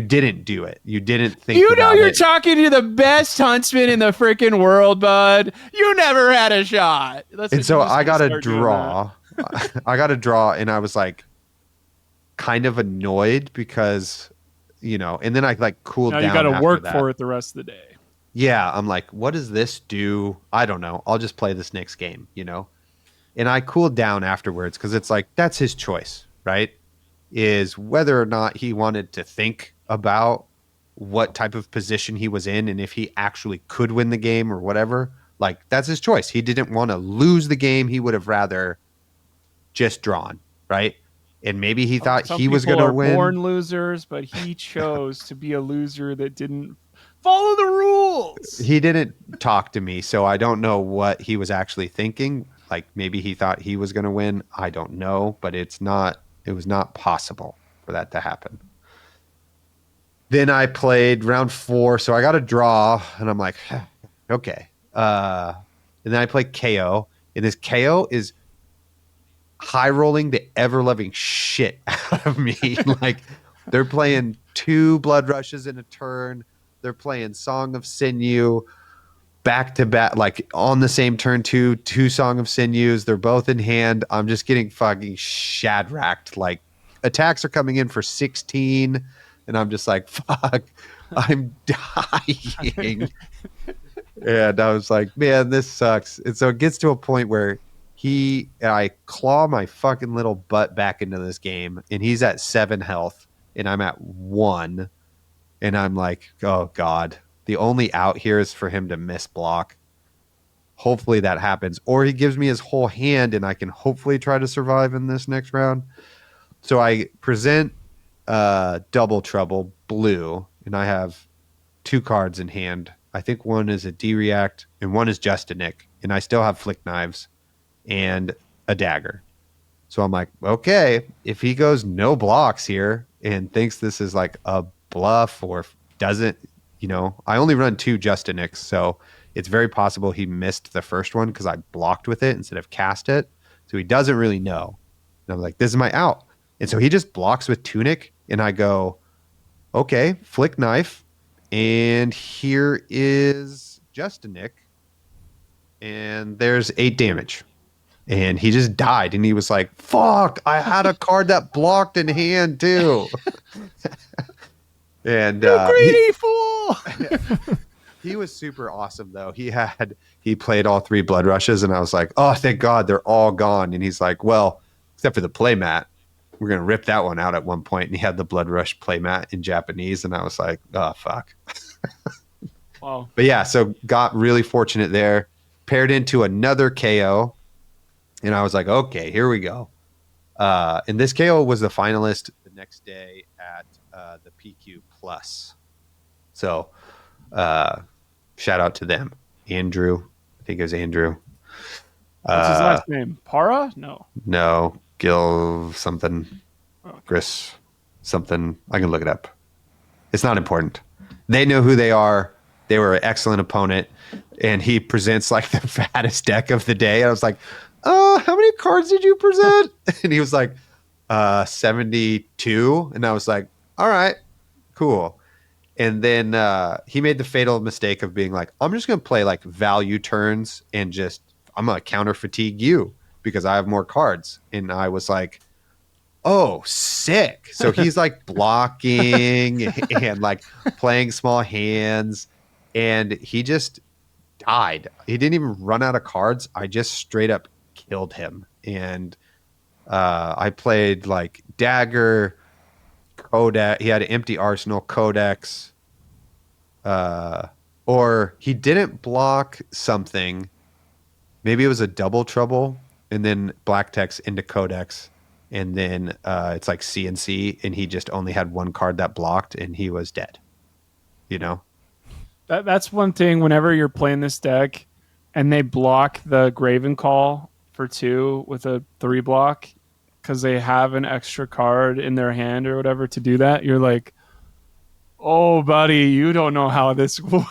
didn't do it. You didn't think you're talking to the best huntsman in the freaking world, bud. You never had a shot. And so I got a draw. I got a draw, and I was like, kind of annoyed because, you know, and then I like cooled down. You got to work that. for it the rest of the day. Yeah. I'm like, what does this do? I don't know. I'll just play this next game, you know? And I cooled down afterwards because it's like, that's his choice, right? Is whether or not he wanted to think about what type of position he was in and if he actually could win the game or whatever. Like, that's his choice. He didn't want to lose the game. He would have rather just drawn, right? And maybe he thought he was going to win. Born losers, but he chose to be a loser that didn't follow the rules. He didn't talk to me, so I don't know what he was actually thinking. Like, maybe he thought he was going to win. I don't know, but it was not possible for that to happen. Then I played round 4, so I got a draw, and I'm like, okay. And then I played KO, and this KO is high rolling the ever loving shit out of me. Like, they're playing 2 blood rushes in a turn. They're playing Song of Sinew back to back, like on the same turn, two Song of Sinews. They're both in hand. I'm just getting fucking shadracked. Like, attacks are coming in for 16, and I'm just like, fuck, I'm dying. And I was like, man, this sucks. And so it gets to a point where I claw my fucking little butt back into this game, and he's at 7 health, and I'm at 1, and I'm like, oh God, the only out here is for him to miss block. Hopefully that happens, or he gives me his whole hand, and I can hopefully try to survive in this next round. So I present Double Trouble blue, and I have 2 cards in hand. I think one is a D-React, and one is just a Nick, and I still have flick knives and a dagger. So I'm like, okay, if he goes no blocks here and thinks this is like a bluff or doesn't, you know, I only run 2 Justinics, so it's very possible he missed the first one because I blocked with it instead of cast it. So he doesn't really know. And I'm like, this is my out. And so he just blocks with Tunic, and I go, okay, flick knife, and here is Justinic, and there's 8 damage. And he just died, and he was like, fuck, I had a card that blocked in hand too. And you greedy fool. He was super awesome though. He played all 3 blood rushes, and I was like, oh, thank God they're all gone. And he's like, well, except for the playmat, we're gonna rip that one out at one point. And he had the blood rush playmat in Japanese, and I was like, oh fuck. Wow. But yeah, so got really fortunate there. Paired into another KO. And I was like, okay, here we go. And this KO was the finalist the next day at the PQ Plus. So shout out to them. Andrew. I think it was Andrew. What's his last name? Para? No. Gil something. Okay. Gris something. I can look it up. It's not important. They know who they are. They were an excellent opponent, and he presents like the fattest deck of the day. I was like, how many cards did you present? And he was like, 72. And I was like, all right, cool. And then he made the fatal mistake of being like, I'm just going to play like value turns and I'm going to counter fatigue you because I have more cards. And I was like, oh, sick. So he's like blocking and like playing small hands. And he just died. He didn't even run out of cards. I just straight up killed him. And I played like Dagger, Codex. He had an empty arsenal, Codex. Or he didn't block something. Maybe it was a double trouble, and then black text into Codex, and then it's like CNC, and he just only had one card that blocked, and he was dead. You know? That's one thing whenever you're playing this deck and they block the Graven Call for 2 with a 3 block because they have an extra card in their hand or whatever to do that, you're like, oh, buddy, you don't know how this works.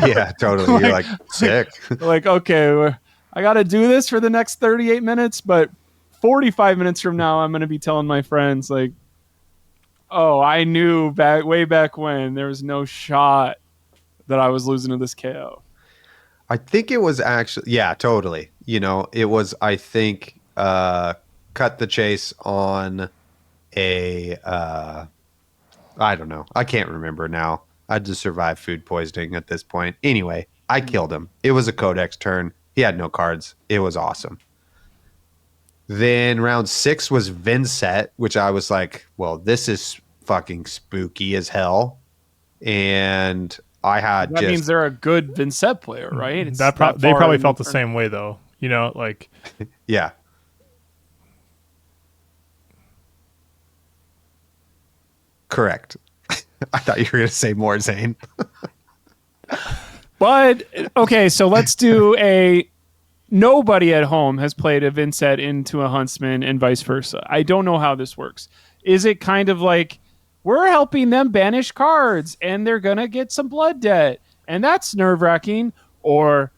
Yeah, totally. You're like sick. Like, okay, I got to do this for the next 38 minutes, but 45 minutes from now, I'm going to be telling my friends, like, oh, I knew way back when there was no shot that I was losing to this KO. I think it was actually, yeah, totally. You know, it was, I think, cut the chase on a, I don't know. I can't remember now. I just survived food poisoning at this point. Anyway, I killed him. It was a Codex turn. He had no cards. It was awesome. Then round 6 was Vincent, which I was like, well, this is fucking spooky as hell. And I had that means they're a good Vincent player, right? It's they probably felt the same way though. You know, like yeah. Correct. I thought you were going to say more, Zane. But okay, so let's do nobody at home has played a Vincent into a Huntsman and vice versa. I don't know how this works. Is it kind of like we're helping them banish cards and they're going to get some blood debt and that's nerve-wracking? Or,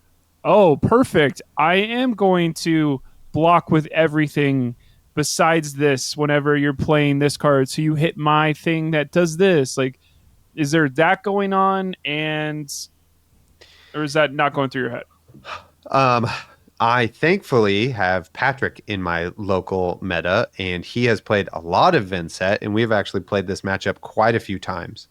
oh, perfect, I am going to block with everything besides this whenever you're playing this card, so you hit my thing that does this. Like, is there that going on, or is that not going through your head? I thankfully have Patrick in my local meta, and he has played a lot of Vincent, and we've actually played this matchup quite a few times.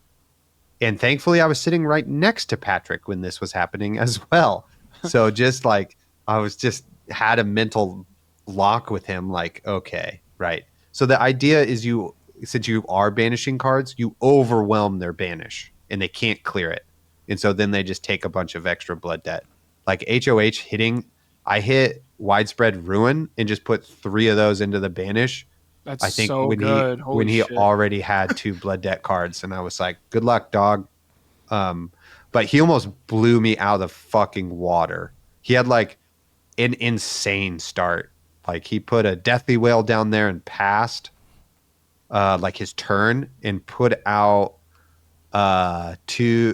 And thankfully, I was sitting right next to Patrick when this was happening as well. So just like I was just had a mental lock with him, like, okay, right. So the idea is since you are banishing cards, you overwhelm their banish, and they can't clear it. And so then they just take a bunch of extra blood debt. Like HOH hitting, I hit Widespread Ruin and just put 3 of those into the banish. That's I think so when good. when he already had 2 blood debt cards, and I was like, good luck, dog. But he almost blew me out of the fucking water. He had like an insane start. Like he put a Deathly Whale down there and passed like his turn and put out an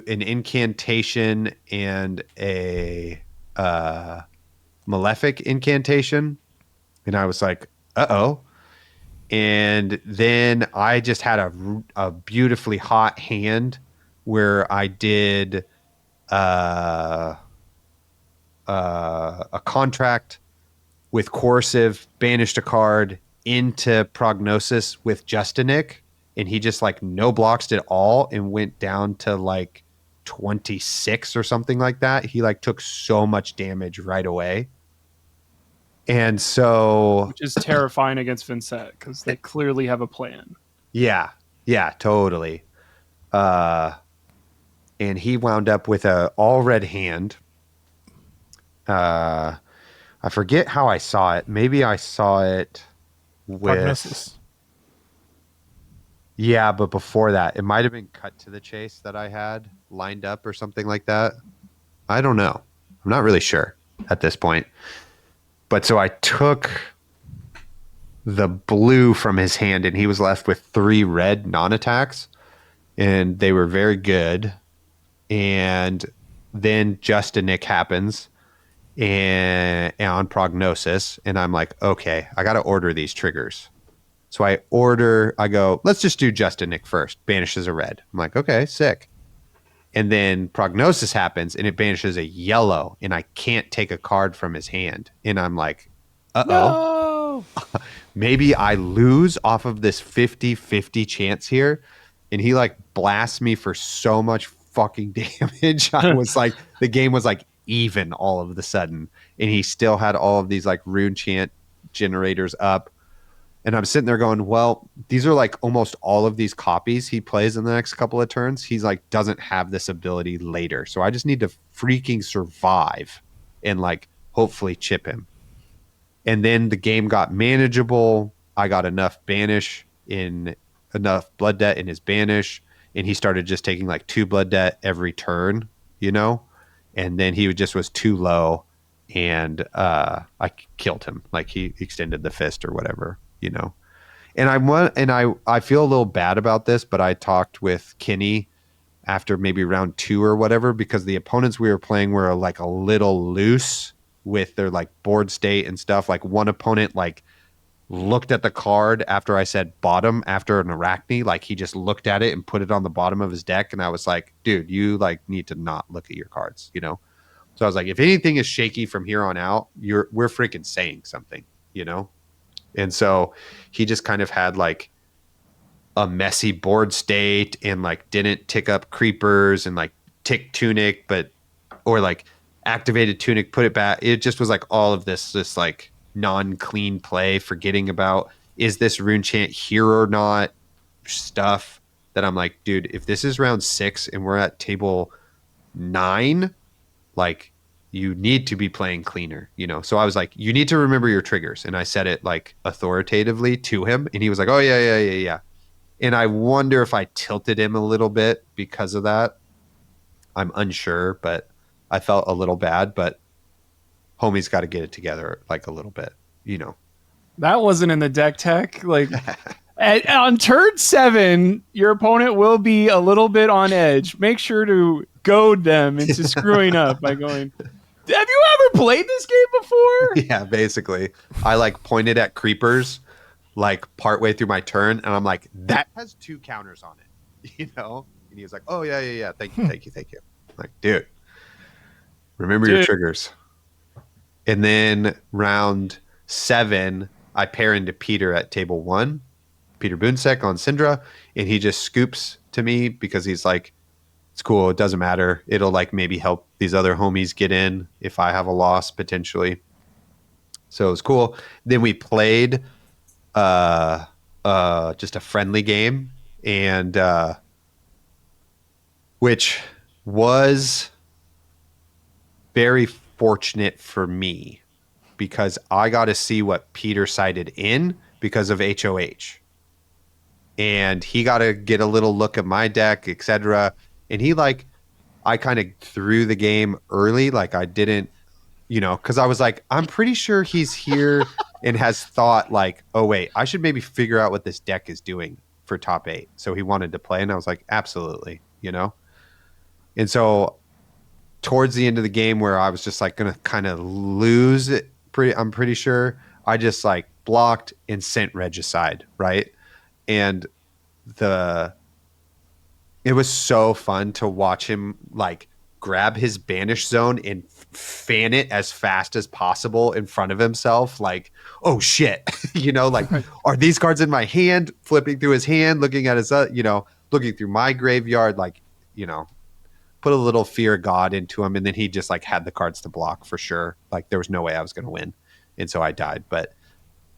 incantation and a malefic incantation, and I was like, uh-oh. And then I just had a beautifully hot hand where I did a contract with Coercive, banished a card into Prognosis with Justinic, and he just like no blocks it all and went down to like 26 or something like that. He like took so much damage right away. And so, which is terrifying against Vincent because they clearly have a plan. Yeah, totally. And he wound up with a all red hand. I forget how I saw it. Maybe I saw it with Prognosis. Yeah, but before that, it might have been Cut to the Chase that I had lined up or something like that. I don't know. I'm not really sure at this point. But so I took the blue from his hand, and he was left with 3 red non-attacks, and they were very good. And then Just a Nick happens and on Prognosis, and I'm like, okay, I got to order these triggers. So I go, let's just do Just a Nick first. Banishes a red. I'm like, okay, sick. And then Prognosis happens and it banishes a yellow, and I can't take a card from his hand. And I'm like, uh-oh. No. Maybe I lose off of this 50-50 chance here. And he like blasts me for so much fucking damage. I was like, the game was like even all of the sudden. And he still had all of these like rune chant generators up. And I'm sitting there going, well, these are like almost all of these copies he plays in the next couple of turns. He's like, doesn't have this ability later. So I just need to freaking survive and like hopefully chip him. And then the game got manageable. I got enough blood debt in his banish. And he started just taking like 2 blood debt every turn, you know? And then he just was too low. And I killed him. Like he extended the fist or whatever, you know. And I feel a little bad about this, but I talked with Kenny after maybe round 2 or whatever, because the opponents we were playing were like a little loose with their like board state and stuff. Like one opponent like looked at the card after I said bottom after an Arachne, like he just looked at it and put it on the bottom of his deck, and I was like, dude, you like need to not look at your cards, you know. So I was like, if anything is shaky from here on out, we're freaking saying something, you know? And so he just kind of had like a messy board state and like didn't tick up creepers and like tick tunic, or like activated tunic, put it back. It just was like all of this like non-clean play, forgetting about, is this rune chant here or not stuff that I'm like, dude, if this is round 6 and we're at table 9, like you need to be playing cleaner, you know? So I was like, you need to remember your triggers. And I said it like authoritatively to him, and he was like, oh yeah. And I wonder if I tilted him a little bit because of that. I'm unsure, but I felt a little bad, but homie's got to get it together like a little bit, you know? That wasn't in the deck tech. Like on turn 7, your opponent will be a little bit on edge. Make sure to goad them into screwing up by going, have you ever played this game before? Yeah, basically. I like pointed at creepers like partway through my turn, and I'm like, that has 2 counters on it, you know? And he was like, oh yeah. Thank you. I'm like, dude, remember your triggers. And then round 7, I pair into Peter at table 1, Peter Boonsek on Syndra, and he just scoops to me because he's like, it's cool, it doesn't matter. It'll like maybe help these other homies get in if I have a loss potentially. So it was cool. Then we played just a friendly game, and which was very fortunate for me because I got to see what Peter sided in because of HOH. And he got to get a little look at my deck, etc. And he like, I kind of threw the game early. Like I didn't, you know, because I was like, I'm pretty sure he's here and has thought like, oh wait, I should maybe figure out what this deck is doing for top 8. So he wanted to play, and I was like, absolutely, you know. And so towards the end of the game, where I was just like gonna kind of lose it, I'm pretty sure I just like blocked and sent Regicide, right? And it was so fun to watch him like grab his banish zone and fan it as fast as possible in front of himself. Like, oh shit, you know, like, are these cards in my hand? Flipping through his hand, looking at his, you know, looking through my graveyard, like, you know, put a little fear of God into him. And then he just like had the cards to block for sure. Like there was no way I was going to win. And so I died. But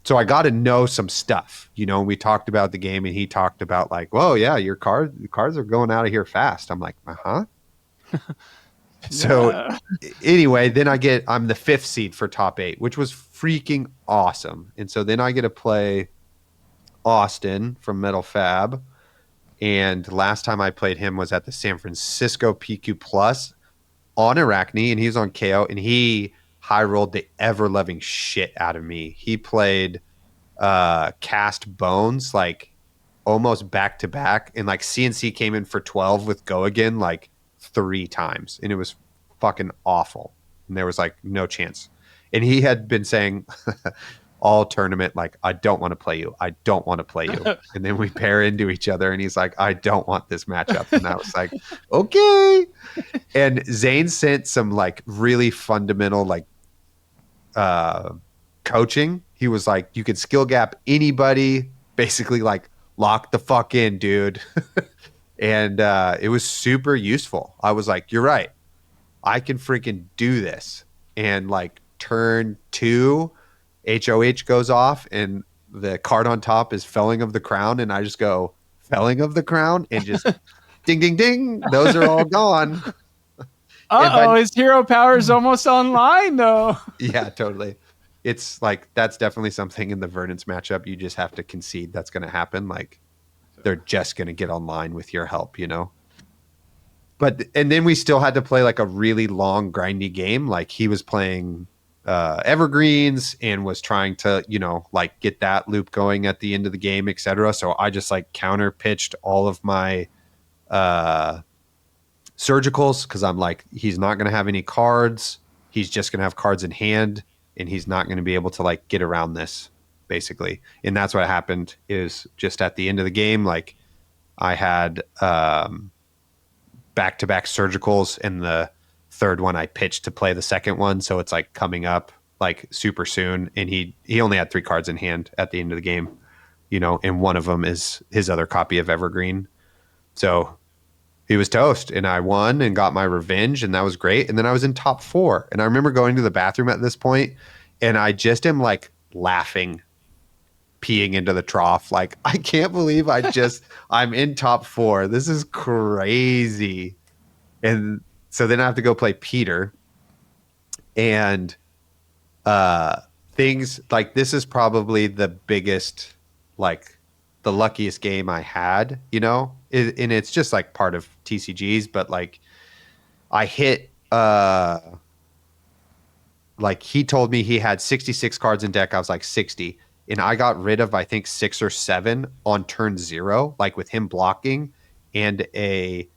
so I got to know some stuff, you know. We talked about the game, and he talked about like, whoa, yeah, your cards are going out of here fast. I'm like, uh-huh. So anyway, then I'm the 5th seed for top 8, which was freaking awesome. And so then I get to play Austin from Metal Fab. And last time I played him was at the San Francisco PQ Plus on Arachne, and he was on KO, and he high rolled the ever loving shit out of me. He played Cast Bones like almost back to back, and like CNC came in for 12 with Go Again like 3 times, and it was fucking awful. And there was like no chance. And he had been saying all tournament, like, I don't want to play you. I don't want to play you. And then we pair into each other and he's like, I don't want this matchup. And I was like, okay. And Zane sent some like really fundamental like coaching. He was like, you can skill gap anybody, basically like lock the fuck in, dude. And it was super useful. I was like, you're right. I can freaking do this. And like turn 2, HOH goes off and the card on top is Felling of the Crown. And I just go, Felling of the Crown, and just ding, ding, ding. Those are all gone. His hero power is almost online, though. Yeah, totally. It's like, that's definitely something in the Verdance matchup. You just have to concede that's going to happen. Like, they're just going to get online with your help, you know? But, and then we still had to play like a really long, grindy game. Like, he was playing evergreens and was trying to, you know, like get that loop going at the end of the game, etc. So I just like counter pitched all of my surgicals because I'm like, he's not going to have any cards. He's just going to have cards in hand, and he's not going to be able to like get around this, basically. And that's what happened. Is just at the end of the game, like I had back-to-back surgicals, and the third one I pitched to play the second one, so it's like coming up like super soon. And he only had 3 cards in hand at the end of the game, you know, and one of them is his other copy of Evergreen. So he was toast, and I won and got my revenge, and that was great. And then I was in top 4, and I remember going to the bathroom at this point, and I just am like laughing, peeing into the trough. Like, I can't believe I'm in top 4. This is crazy. And so then I have to go play Peter, and things like this is probably the biggest, like the luckiest game I had, you know, and it's just like part of TCGs, but like I hit, like he told me he had 66 cards in deck. I was like 60, and I got rid of, I think 6 or 7 on turn 0, like with him blocking and a,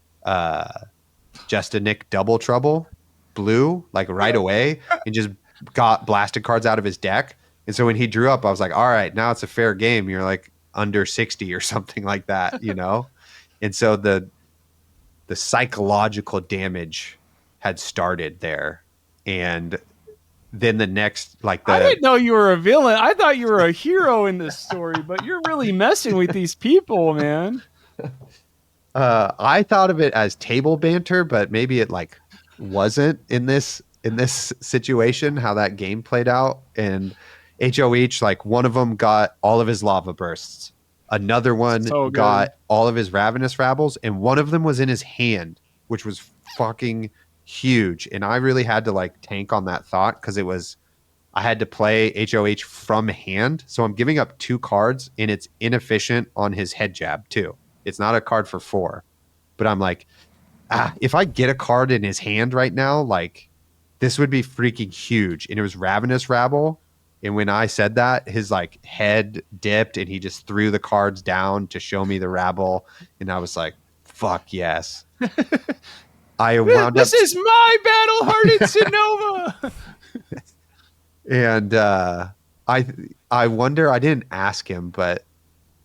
just a Nick double trouble blue, like right away, and just got blasted cards out of his deck. And so when he drew up, I was like, all right, now it's a fair game. You're like under 60 or something like that, you know? And so the psychological damage had started there. And then the next, like I didn't know you were a villain. I thought you were a hero in this story, but you're really messing with these people, man. I thought of it as table banter, but maybe it like wasn't in this situation, how that game played out. And HOH, like one of them got all of his lava bursts. Another one got all of his ravenous rabbles, and one of them was in his hand, which was fucking huge. And I really had to like tank on that thought because I had to play HOH from hand. So I'm giving up 2 cards, and it's inefficient on his head jab too. It's not a card for 4, but I'm like, if I get a card in his hand right now, like this would be freaking huge. And it was Ravenous Rabble. And when I said that, his like head dipped and he just threw the cards down to show me the Rabble. And I was like, fuck yes. I wound This is my battle-hardened Sonoma. And I wonder, I didn't ask him, but,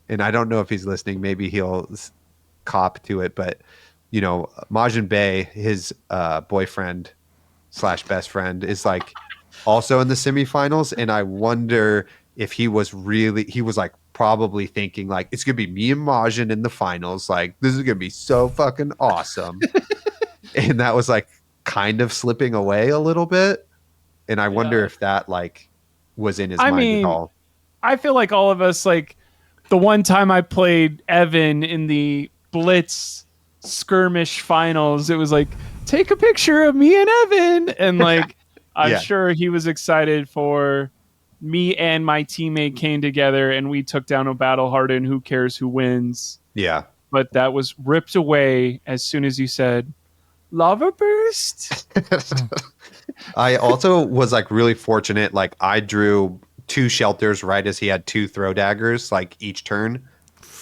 and I don't know if he's listening, maybe he'll cop to it, but you know, Majin Bey, his boyfriend / best friend, is like also in the semifinals, and I wonder if he was like probably thinking like, it's gonna be me and Majin in the finals, like this is gonna be so fucking awesome. And that was like kind of slipping away a little bit, and I wonder if that like was in his mind at all. I feel like all of us, like the one time I played Evan in the Blitz skirmish finals, it was like, take a picture of me and Evan, and like I'm sure he was excited for me, and my teammate came together and we took down a battle hardened who cares who wins. Yeah, but that was ripped away as soon as you said lava burst. I also was like really fortunate, like I drew 2 shelters right as he had 2 throw daggers like each turn,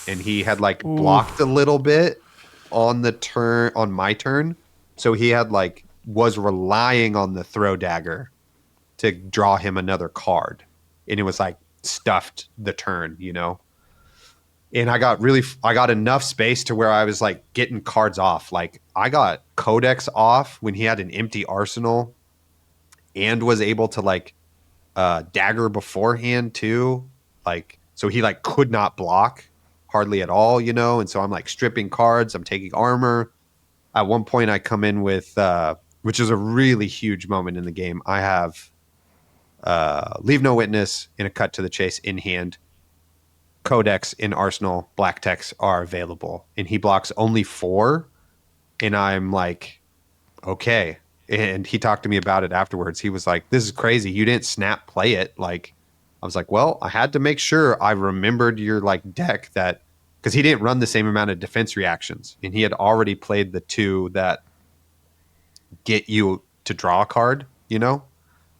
and he had like blocked a little bit on my turn, so he had like was relying on the throw dagger to draw him another card. And it was like stuffed the turn, you know? And I got enough space to where I was like getting cards off. Like I got Codex off when he had an empty arsenal and was able to like dagger beforehand too. Like, so he like could not block hardly at all, you know? And so I'm like stripping cards. I'm taking armor. At one point I come in with, which is a really huge moment in the game. I have Leave No Witness and a Cut to the Chase in hand. Codex in Arsenal, black text are available, and he blocks only 4. And I'm like, okay. And he talked to me about it afterwards. He was like, this is crazy. You didn't snap play it. Like, I was like, well, I had to make sure I remembered your like deck that, because he didn't run the same amount of defense reactions, and he had already played the 2 that get you to draw a card, you know?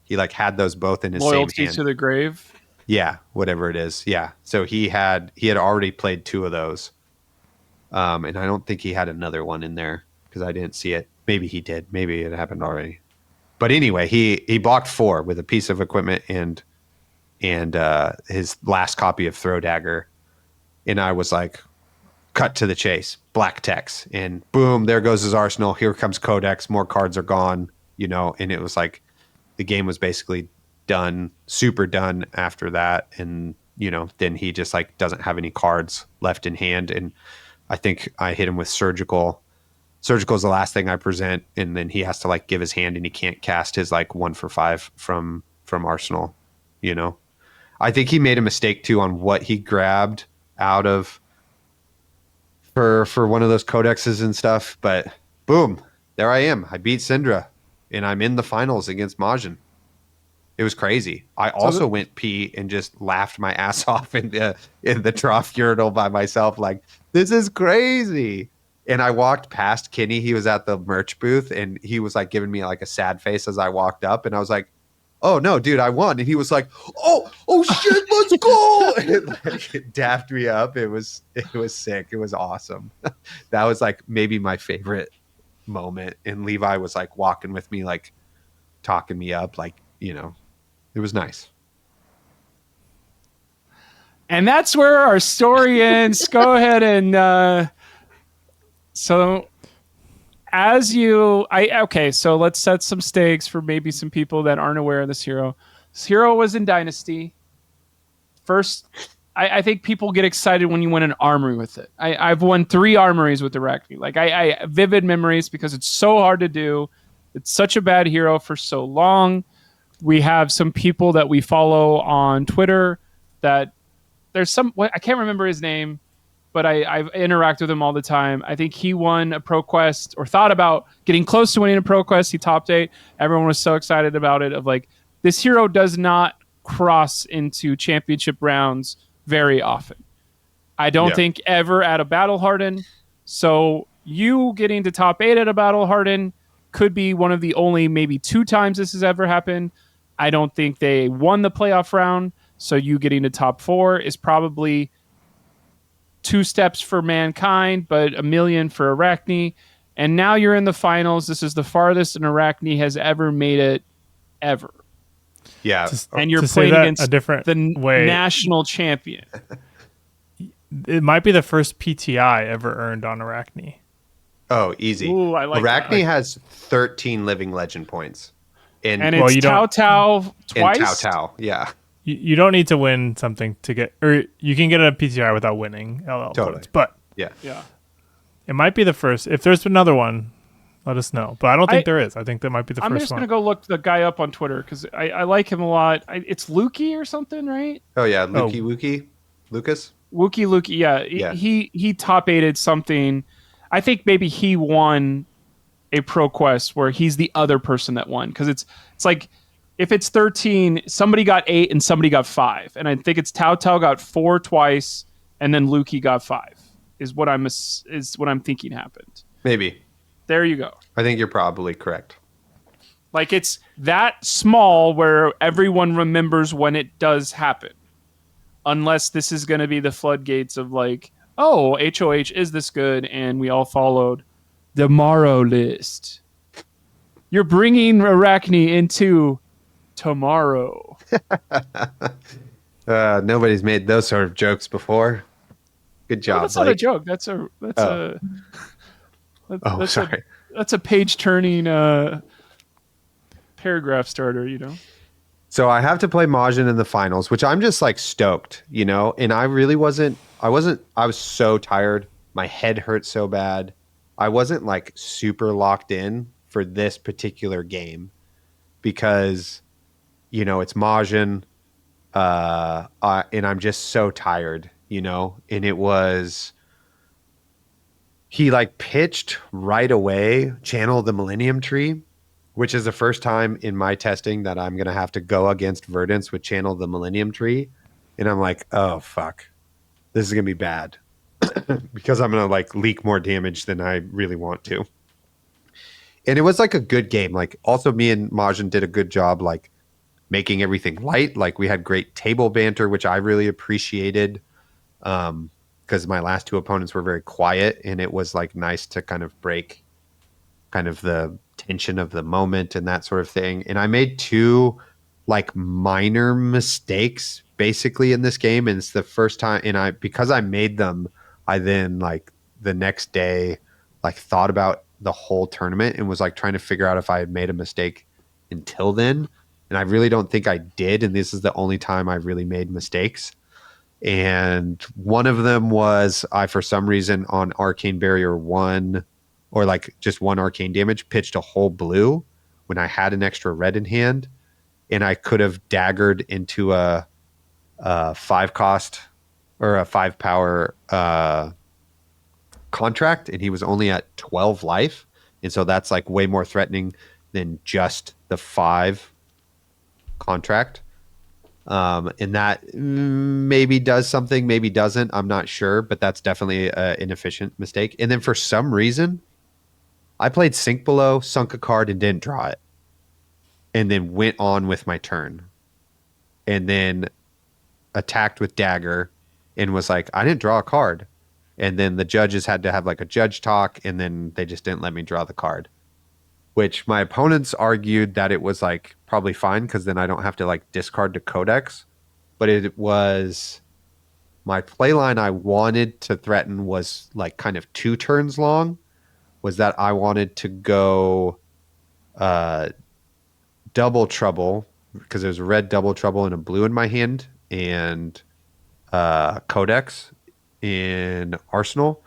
He like had those both in his Loyalty same hand. to the grave. Yeah, whatever it is. Yeah. So he had already played 2 of those. And I don't think he had another one in there because I didn't see it. Maybe he did. Maybe it happened already. But anyway, he blocked 4 with a piece of equipment and his last copy of Throw Dagger. And I was like, cut to the chase, black text, and boom, there goes his arsenal. Here comes Codex. More cards are gone, you know, and it was like the game was basically done, super done after that. And, you know, then he just like doesn't have any cards left in hand. And I think I hit him with Surgical. Surgical is the last thing I present. And then he has to like give his hand, and he can't cast his like 1 for 5 from Arsenal, you know. I think he made a mistake too on what he grabbed out of for one of those codexes and stuff. But boom, there I am. I beat Syndra, and I'm in the finals against Majin. It was crazy. I also went pee and just laughed my ass off in the trough urinal by myself. Like, this is crazy. And I walked past Kenny. He was at the merch booth, and he was like giving me like a sad face as I walked up. And I was like, oh no, dude, I won. And he was like, oh shit, let's go. And it dapped me up. It was sick. It was awesome. That was like maybe my favorite moment. And Levi was like walking with me, like talking me up, like, you know, it was nice. And that's where our story ends. Go ahead and so let's set some stakes for maybe some people that aren't aware of this hero. This hero was in Dynasty. First, I think people get excited when you win an armory with it. I've won 3 armories with Arachne. Like I vivid memories because it's so hard to do. It's such a bad hero for so long. We have some people that we follow on Twitter that there's some, I can't remember his name, but I interact with him all the time. I think he won a Pro Quest, or thought about getting close to winning a Pro Quest. He topped 8. Everyone was so excited about it, of like, this hero does not cross into championship rounds very often. I don't think ever at a Battle Hardened. So you getting to top 8 at a Battle Hardened could be one of the only maybe 2 times this has ever happened. I don't think they won the playoff round. So you getting to top 4 is probably 2 steps for Mankind, but a million for Arachne. And now you're in the finals. This is the farthest an Arachne has ever made it, ever. Yeah. And you're playing against a different the way. national champion. It might be the first PTI ever earned on Arachne. Oh, easy. Ooh, I like Arachne that. has 13 living legend points. And it's Tao Tao twice? And Tao Tao, yeah. You don't need to win something to get, or you can get a PTI without winning LL points. But yeah, it might be the first. If there's another one, let us know. But I don't think there is. I think that might be the first one. I'm just going to go look the guy up on Twitter because I like him a lot. It's Lukey or something, right? Oh, yeah. Wookie. Lucas? Wookie, yeah. He top 8'd something. I think maybe he won a Pro Quest where he's the other person that won. Because it's like, if it's 13, somebody got 8 and somebody got 5. And I think it's Tao Tao got 4 twice and then Lukey got 5 is what I'm thinking happened. Maybe. There you go. I think you're probably correct. Like, it's that small where everyone remembers when it does happen. Unless this is going to be the floodgates of like, oh, HOH is this good, and we all followed the Morrow list. You're bringing Arachne into tomorrow. Nobody's made those sort of jokes before. Good job. No, that's Blake. not a joke. That's Sorry. That's a page turning paragraph starter, you know. So I have to play Majin in the finals, which I'm just like stoked, you know. And I really wasn't. I was so tired. My head hurt so bad. I wasn't like super locked in for this particular game because, you know, it's Majin, and I'm just so tired, you know. And it was. He like pitched right away, channeled the Millennium Tree, which is the first time in my testing that I'm going to have to go against Verdance with channel the Millennium Tree. And I'm like, oh, fuck. This is going to be bad because I'm going to like leak more damage than I really want to. And it was like a good game. Like also me and Majin did a good job like making everything light. Like we had great table banter, which I really appreciated. Because my last two opponents were very quiet and it was like nice to kind of break kind of the tension of the moment and that sort of thing. And I made two like minor mistakes basically in this game. And it's the first time, and because I made them, I then like the next day, like thought about the whole tournament and was like trying to figure out if I had made a mistake until then. And I really don't think I did. And this is the only time I really made mistakes. And one of them was I, for some reason, on Arcane Barrier 1, or like just one arcane damage, pitched a whole blue when I had an extra red in hand. And I could have daggered into a 5-cost or a 5-power contract. And he was only at 12 life. And so that's like way more threatening than just the 5 contract. And that maybe does something, maybe doesn't. I'm not sure, but that's definitely an inefficient mistake. And then for some reason, I played Sink Below, sunk a card, and didn't draw it. And then went on with my turn. And then attacked with Dagger and was like, I didn't draw a card. And then the judges had to have like a judge talk, and then they just didn't let me draw the card. Which my opponents argued that it was like probably fine because then I don't have to like discard to Codex. But it was my playline I wanted to threaten was like kind of 2 turns long. Was that I wanted to go double trouble because there's a red double trouble and a blue in my hand and Codex in Arsenal.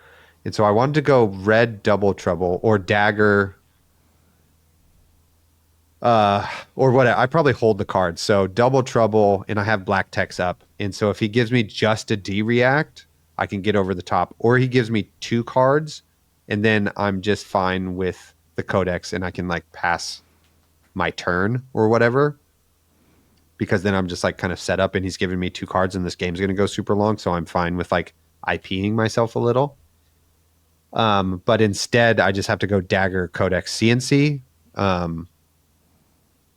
And so I wanted to go red double trouble or dagger. Or what? I probably hold the card. So double trouble, and I have black text up. And so if he gives me just a D react, I can get over the top. Or he gives me 2 cards, and then I'm just fine with the Codex, and I can like pass my turn or whatever. Because then I'm just like kind of set up, and he's giving me 2 cards, and this game's going to go super long. So I'm fine with like IPing myself a little. But instead, I just have to go dagger, Codex, CNC.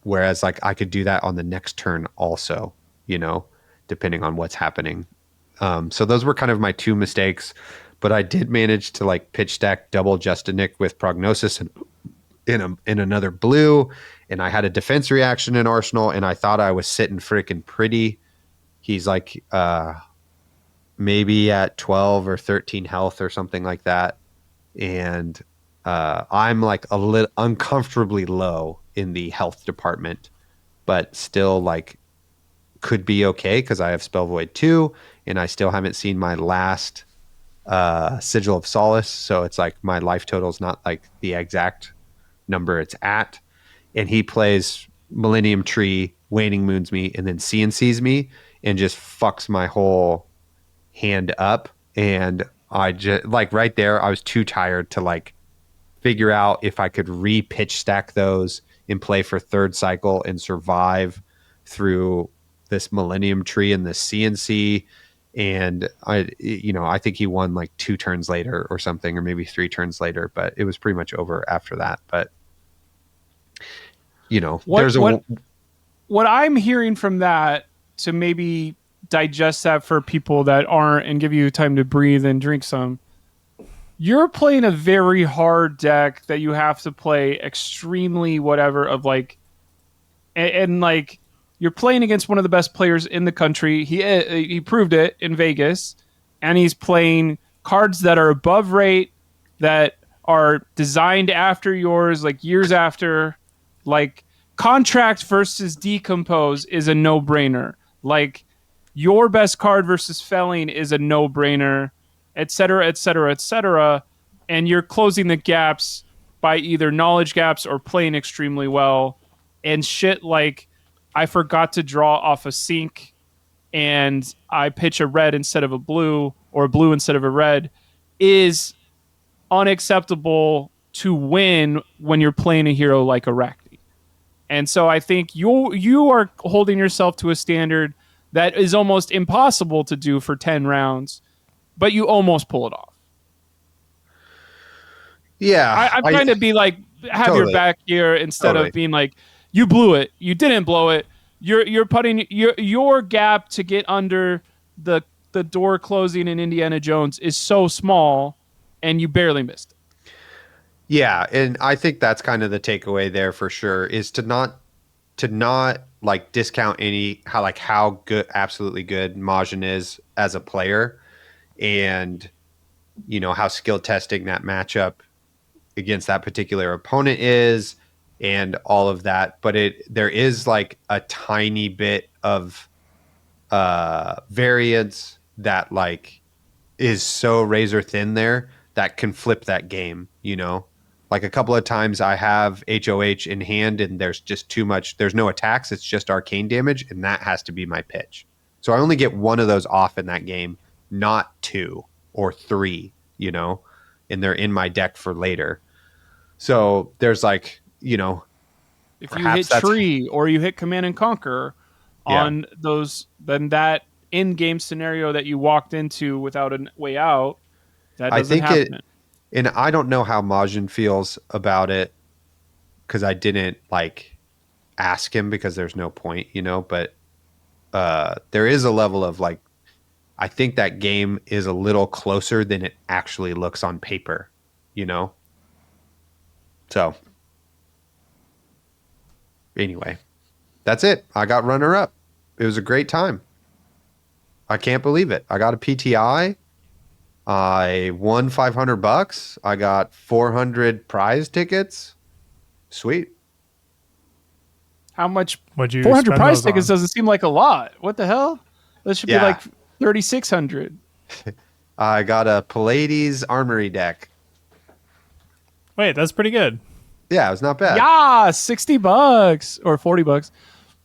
Whereas like I could do that on the next turn also, you know, depending on what's happening. So those were kind of my 2 mistakes, but I did manage to like pitch stack double Justinic with Prognosis and in another blue. And I had a defense reaction in Arsenal, and I thought I was sitting freaking pretty. He's like maybe at 12 or 13 health or something like that. And I'm like a little uncomfortably low in the health department, but still like could be okay because I have Spell Void 2 and I still haven't seen my last Sigil of Solace. So it's like my life total is not like the exact number it's at. And he plays Millennium Tree, Waning Moons me, and then CNCs me and just fucks my whole hand up. And I just like right there, I was too tired to like figure out if I could re-pitch stack those and play for 3rd cycle and survive through this Millennium Tree and the CNC. And I think he won like 2 turns later or something, or maybe 3 turns later, but it was pretty much over after that. But you know, what I'm hearing from that, to maybe digest that for people that aren't and give you time to breathe and drink some. you're playing a very hard deck that you have to play extremely whatever of like, and like you're playing against one of the best players in the country. He proved it in Vegas, and he's playing cards that are above rate, that are designed after yours, like years after. Like Contract versus Decompose is a no-brainer. Like your best card versus Felling is a no-brainer, et cetera, et cetera, et cetera. And you're closing the gaps by either knowledge gaps or playing extremely well. And shit like I forgot to draw off a sink and I pitch a red instead of a blue, or a blue instead of a red, is unacceptable to win when you're playing a hero like Arachne. And so I think you are holding yourself to a standard that is almost impossible to do for 10 rounds, but you almost pull it off. Yeah. I'm trying to be like, have Totally. your back here instead Totally. of being like, you blew it. You didn't blow it. You're putting your gap to get under the door closing in Indiana Jones is so small, and you barely missed it. Yeah, and I think that's kind of the takeaway there for sure, is to not like discount how good, absolutely good Majin is as a player, and how skill testing that matchup against that particular opponent is, and all of that. But there is like a tiny bit of variance that like is so razor thin there that can flip that game. Like a couple of times I have HOH in hand and there's just too much. There's no attacks. It's just arcane damage. And that has to be my pitch. So I only get one of those off in that game, not 2 or 3, and they're in my deck for later. So there's like, if you hit Tree or you hit Command and Conquer on those, then that in-game scenario that you walked into without a way out, that doesn't happen. And I don't know how Majin feels about it because I didn't like ask him because there's no point, but there is a level of like, I think that game is a little closer than it actually looks on paper, So anyway, that's it. I got runner up. It was a great time. I can't believe it. I got a PTI. I won $500. I got 400 prize tickets. Sweet. How much? What'd you 400 spend prize those tickets on? doesn't seem like a lot. What the hell? That should be Yeah. like 3,600. I got a Pallades Armory deck. Wait, that's pretty good. Yeah, it was not bad. Yeah, $60 or $40.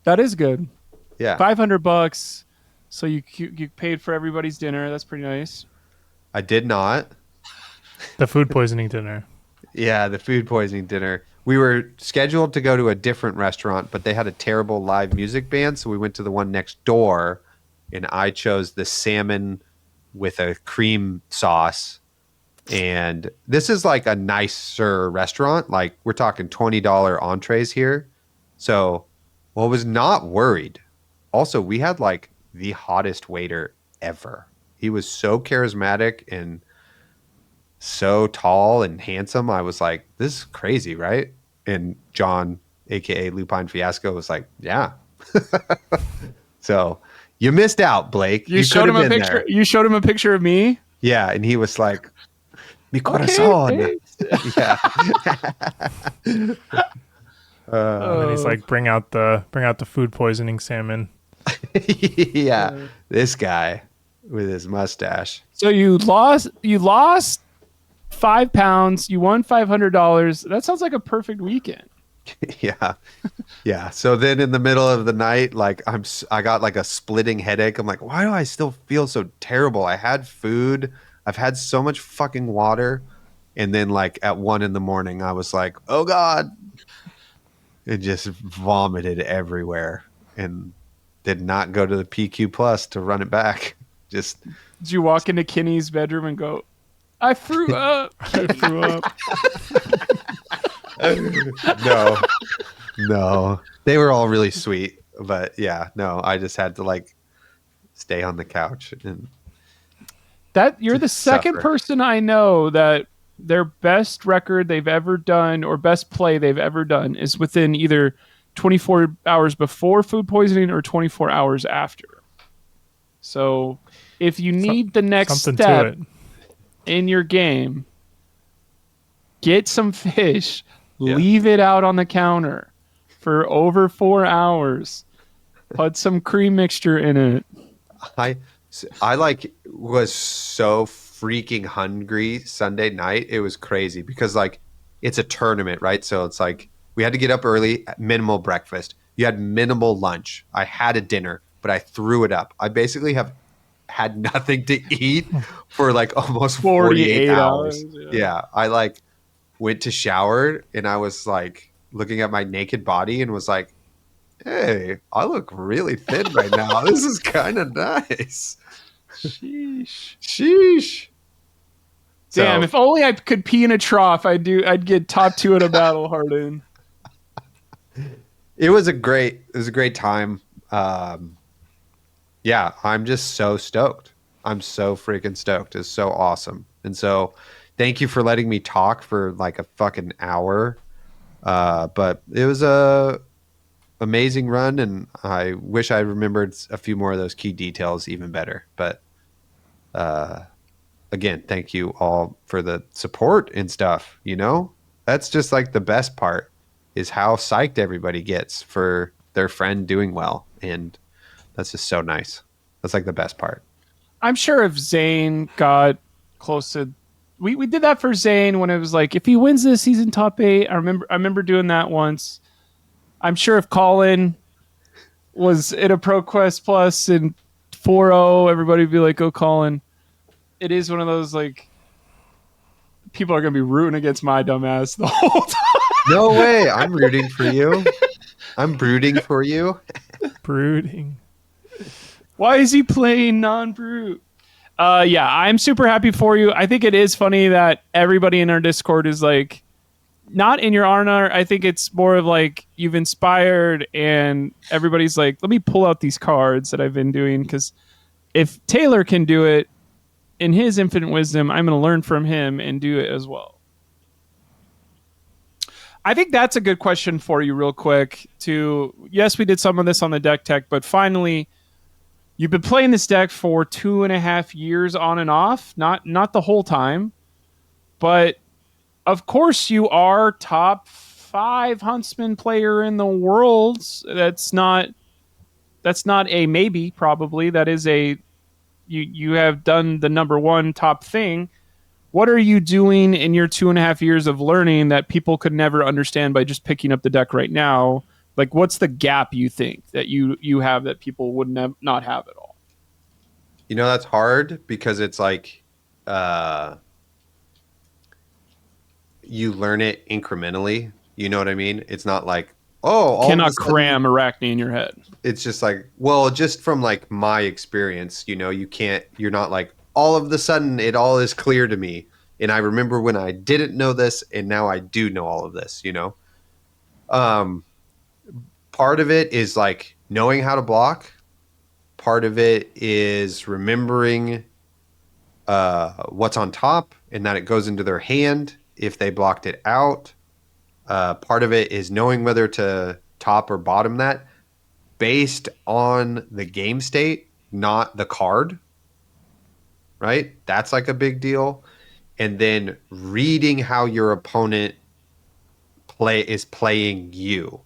That is good. Yeah. $500. So you paid for everybody's dinner. That's pretty nice. I did not. The food poisoning dinner. Yeah, the food poisoning dinner. We were scheduled to go to a different restaurant, but they had a terrible live music band, so we went to the one next door, and I chose the salmon with a cream sauce. And this is like a nicer restaurant. Like we're talking $20 entrees here. So I was not worried. Also, we had like the hottest waiter ever. He was so charismatic and so tall and handsome. I was like, this is crazy, right? And John, aka Lupine Fiasco, was like, yeah. So you missed out, Blake. You showed him a picture. There. You showed him a picture of me. Yeah, and he was like, "Mi corazón." Okay. Yeah. And then he's like, bring out the food poisoning salmon. Yeah, this guy with his mustache. So you lost 5 pounds. You won $500. That sounds like a perfect weekend. Yeah. So then in the middle of the night, like I got like a splitting headache. I'm like, why do I still feel so terrible? I had food. I've had so much fucking water. And then like at 1 a.m, I was like, oh God. It just vomited everywhere and did not go to the PQ Plus to run it back. Just Did you walk into Kenny's bedroom and go, I threw up. I threw up. No. They were all really sweet. But yeah, no, I just had to like stay on the couch. And That you're the second Suffer. person I know that their best record they've ever done or best play they've ever done is within either 24 hours before food poisoning or 24 hours after. So if you need the next Something to step it. in your game, get some fish, Yeah. leave it out on the counter for over 4 hours, put some cream mixture in it. I like was so freaking hungry Sunday night. It was crazy because like it's a tournament, right? So it's like we had to get up early, minimal breakfast. You had minimal lunch. I had a dinner, but I threw it up. I basically have had nothing to eat for like almost 48 hours. Yeah. I like went to shower and I was like looking at my naked body and was like, hey, I look really thin right now. This is kind of nice. Sheesh. Damn, So, if only I could pee in a trough, I'd get top 2 at a battle, Hardened. it was a great time. Yeah, I'm just so stoked. I'm so freaking stoked. It's so awesome. And so thank you for letting me talk for like a fucking hour. But it was a amazing run, and I wish I remembered a few more of those key details even better. But again, thank you all for the support and stuff. You know, that's just like the best part is how psyched everybody gets for their friend doing well, and that's just so nice. That's like the best part. I'm sure if Zane got close to, we did that for Zane when it was like, if he wins this season top 8. I remember doing that once. I'm sure if Colin was in a ProQuest Plus and 4-0, everybody would be like, "Go Colin." It is one of those like people are gonna be rooting against my dumbass the whole time. No way! I'm rooting for you. I'm brooding for you. Brooding. Why is he playing non-brute? Yeah, I'm super happy for you. I think it is funny that everybody in our Discord is like, not in your honor. I think it's more of like you've inspired, and everybody's like, let me pull out these cards that I've been doing, because if Taylor can do it in his infinite wisdom, I'm going to learn from him and do it as well. I think that's a good question for you real quick. Yes, we did some of this on the deck tech, but finally, you've been playing this deck for 2.5 years on and off, not the whole time, but of course you are top 5 Huntsman player in the world. That's not a maybe, probably. That is a you have done the number one top thing. What are you doing in your 2.5 years of learning that people could never understand by just picking up the deck right now? Like, what's the gap you think that you have that people would not have at all? You know, that's hard because it's like you learn it incrementally. You know what I mean? It's not like, oh, all Cannot of a sudden, cram Arachne in your head. it's just like, well, just from like my experience, you know, you're not like, all of the sudden it all is clear to me. And I remember when I didn't know this and now I do know all of this, you know? Part of it is like knowing how to block. Part of it is remembering what's on top and that it goes into their hand if they blocked it out. Part of it is knowing whether to top or bottom that based on the game state, not the card. Right? That's like a big deal. And then reading how your opponent is playing you,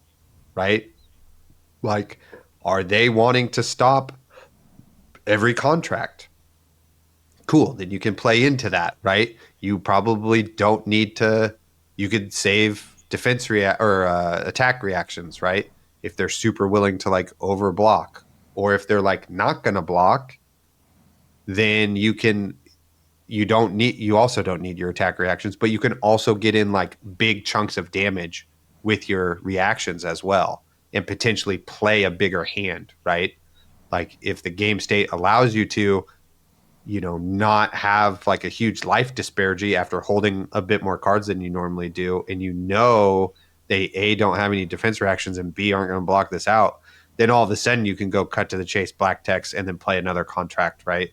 right? Like, are they wanting to stop every contract? Cool. Then you can play into that, right? You probably don't need to. You could save defense or attack reactions, right? If they're super willing to like overblock, or if they're like not gonna block, then you also don't need your attack reactions, but you can also get in like big chunks of damage with your reactions as well and potentially play a bigger hand, right? Like if the game state allows you to, you know, not have like a huge life disparity after holding a bit more cards than you normally do, and you know they A, don't have any defense reactions, and B, aren't going to block this out, then all of a sudden you can go cut to the chase black text and then play another contract, right?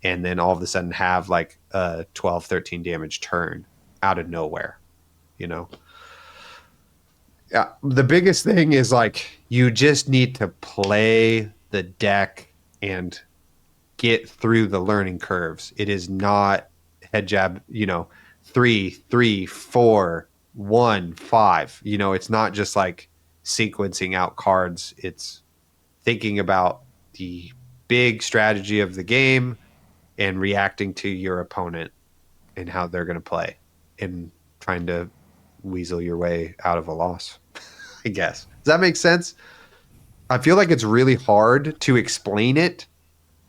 and then all of a sudden have like a 12, 13 damage turn out of nowhere, you know? Yeah, the biggest thing is like you just need to play the deck and get through the learning curves. It is not head jab, 3, 3, 4, 1, 5. It's not just like sequencing out cards. It's thinking about the big strategy of the game and reacting to your opponent and how they're going to play and trying to weasel your way out of a loss, I guess. Does that make sense? I feel like it's really hard to explain it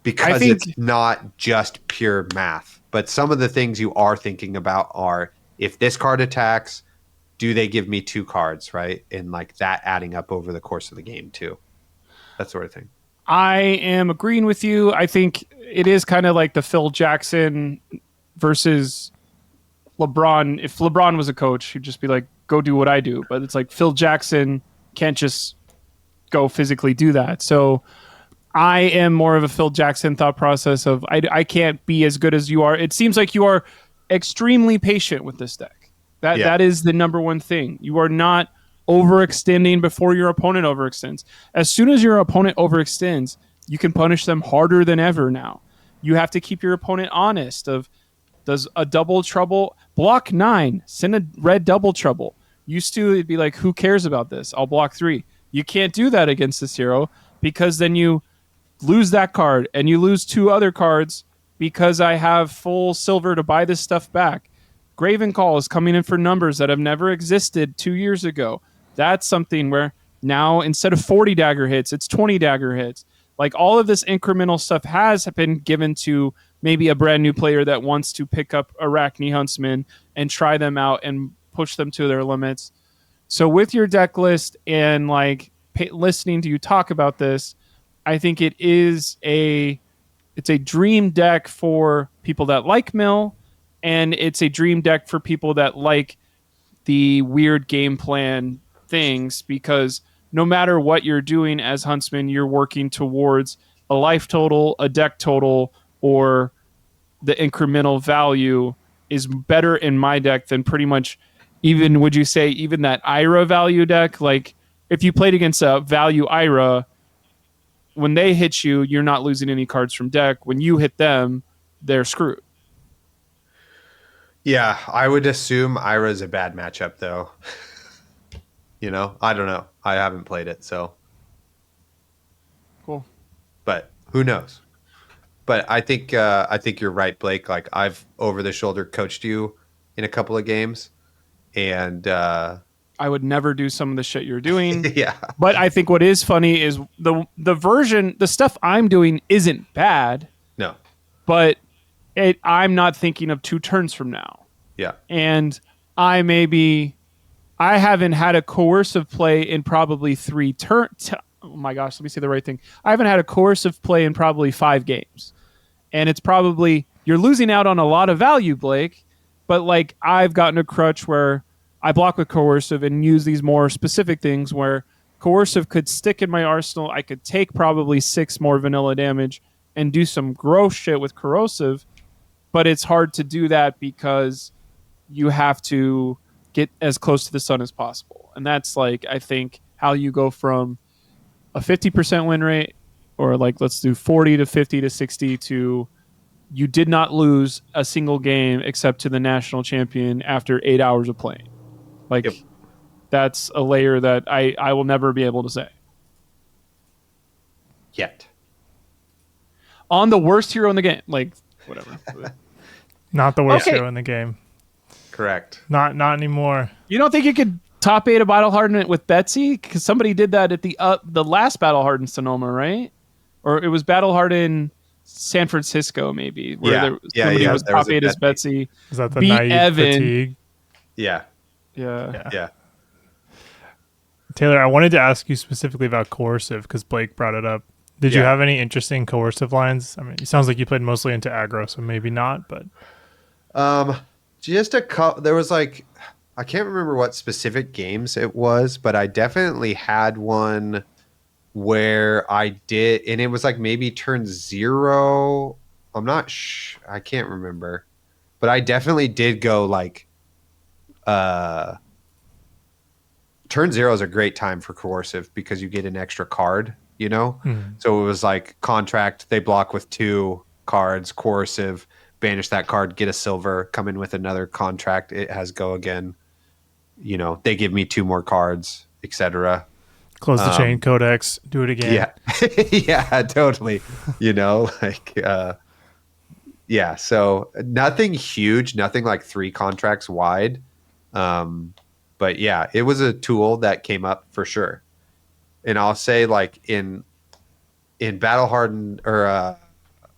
because it's not just pure math. But some of the things you are thinking about are, if this card attacks, do they give me 2 cards, right? And like that adding up over the course of the game too. That sort of thing. I am agreeing with you. I think it is kind of like the Phil Jackson versus LeBron. If LeBron was a coach, he'd just be like, go do what I do. But it's like Phil Jackson can't just go physically do that. So I am more of a Phil Jackson thought process of I can't be as good as you are. It seems like you are extremely patient with this deck. That is the number one thing. You are not overextending before your opponent overextends. As soon as your opponent overextends, you can punish them harder than ever now. You have to keep your opponent honest of, does a double trouble block 9, send a red double trouble. Used to it'd be like, who cares about this? I'll block 3. You can't do that against this hero because then you lose that card and you lose 2 other cards because I have full silver to buy this stuff back. Graven Call is coming in for numbers that have never existed 2 years ago. That's something where now instead of 40 dagger hits, it's 20 dagger hits. Like all of this incremental stuff has been given to maybe a brand new player that wants to pick up Arachne Huntsman and try them out and push them to their limits. So with your deck list and like listening to you talk about this, I think it's a dream deck for people that like Mill, and it's a dream deck for people that like the weird game plan things, because no matter what you're doing as Huntsman, you're working towards a life total, a deck total, or the incremental value is better in my deck than pretty much even, would you say, even that Ira value deck? Like if you played against a value Ira, when they hit you, you're not losing any cards from deck. When you hit them, they're screwed. Yeah, I would assume Ira is a bad matchup, though. I don't know. I haven't played it, so. Cool. But who knows? But I think you're right, Blake. Like I've over the shoulder coached you in a couple of games, and I would never do some of the shit you're doing. Yeah. But I think what is funny is the stuff I'm doing isn't bad. No. But I'm not thinking of 2 turns from now. Yeah. And I haven't had a coercive play in probably 3 turns. Oh my gosh, let me say the right thing. I haven't had a coercive play in probably 5 games. And it's probably, you're losing out on a lot of value, Blake. But like I've gotten a crutch where I block with coercive and use these more specific things where coercive could stick in my arsenal. I could take probably 6 more vanilla damage and do some gross shit with corrosive. But it's hard to do that because you have to get as close to the sun as possible. And that's like, I think, how you go from a 50% win rate, or like, let's do 40 to 50 to 60 to you did not lose a single game except to the national champion after 8 hours of playing. Like, yep. That's a layer that I will never be able to say. Yet. On the worst hero in the game. Like, whatever. Not the worst hero in the game. Correct. Not anymore. You don't think you could top 8 a Battle Hardened with Betsy? Because somebody did that at the last Battle Hardened Sonoma, right? Or it was Battle Hardened San Francisco, maybe. Where somebody was top 8 as Betsy. Is that the naive Evan. fatigue? Yeah. Taylor, I wanted to ask you specifically about coercive because Blake brought it up. Did you have any interesting coercive lines? I mean, it sounds like you played mostly into aggro, so maybe not, but just a couple. There was like, I can't remember what specific games it was, but I definitely had one where I did, and it was like maybe turn 0 I'm not I can't remember, but I definitely did go like turn 0 is a great time for coercive because you get an extra card, you know? So it was like contract, they block with 2 cards, coercive, banish that card, get a silver, come in with another contract, it has go again. You know, they give me 2 more cards, etc. Close the chain, codex, do it again. Yeah. Yeah, totally. You know, like yeah, so nothing huge, nothing like 3 contracts wide. But yeah, it was a tool that came up for sure. And I'll say like in Battle Hardened or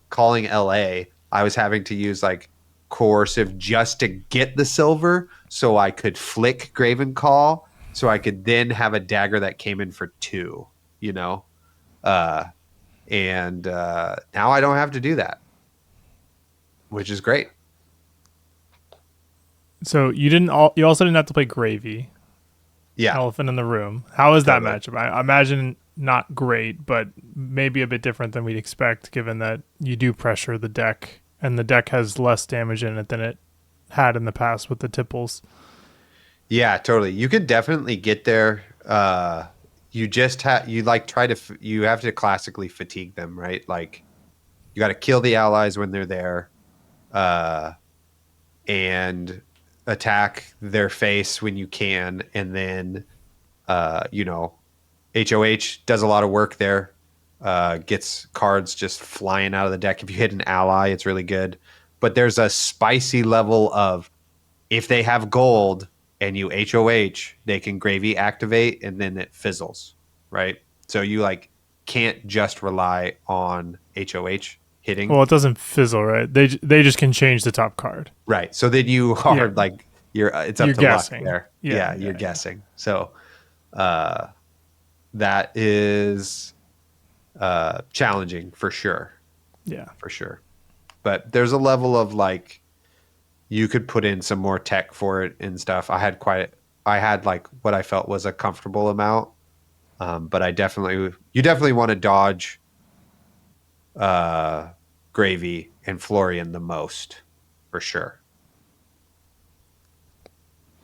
calling LA, I was having to use like coercive just to get the silver so I could flick Graven Call so I could then have a dagger that came in for 2, you know? And now I don't have to do that, which is great. So you also didn't have to play Gravy. Yeah. Elephant in the Room. How is that Totally. matchup? I imagine not great, but maybe a bit different than we'd expect, given that you do pressure the deck, and the deck has less damage in it than it had in the past with the tipples. Yeah, totally. You could definitely get there. You just have you have to classically fatigue them, right? Like you got to kill the allies when they're there, and attack their face when you can, and then you know, HOH does a lot of work there. Gets cards just flying out of the deck. If you hit an ally, it's really good. But there's a spicy level of if they have gold and you HOH, they can gravy activate and then it fizzles, right? So you like can't just rely on HOH hitting. Well, it doesn't fizzle, right? They just can change the top card. Right. So then you are like it's up You're to guessing. luck there. Yeah, You're guessing. So that is challenging for sure. Yeah. For sure. But there's a level of like you could put in some more tech for it and stuff. I had like what I felt was a comfortable amount. But you definitely want to dodge Gravy and Florian the most for sure.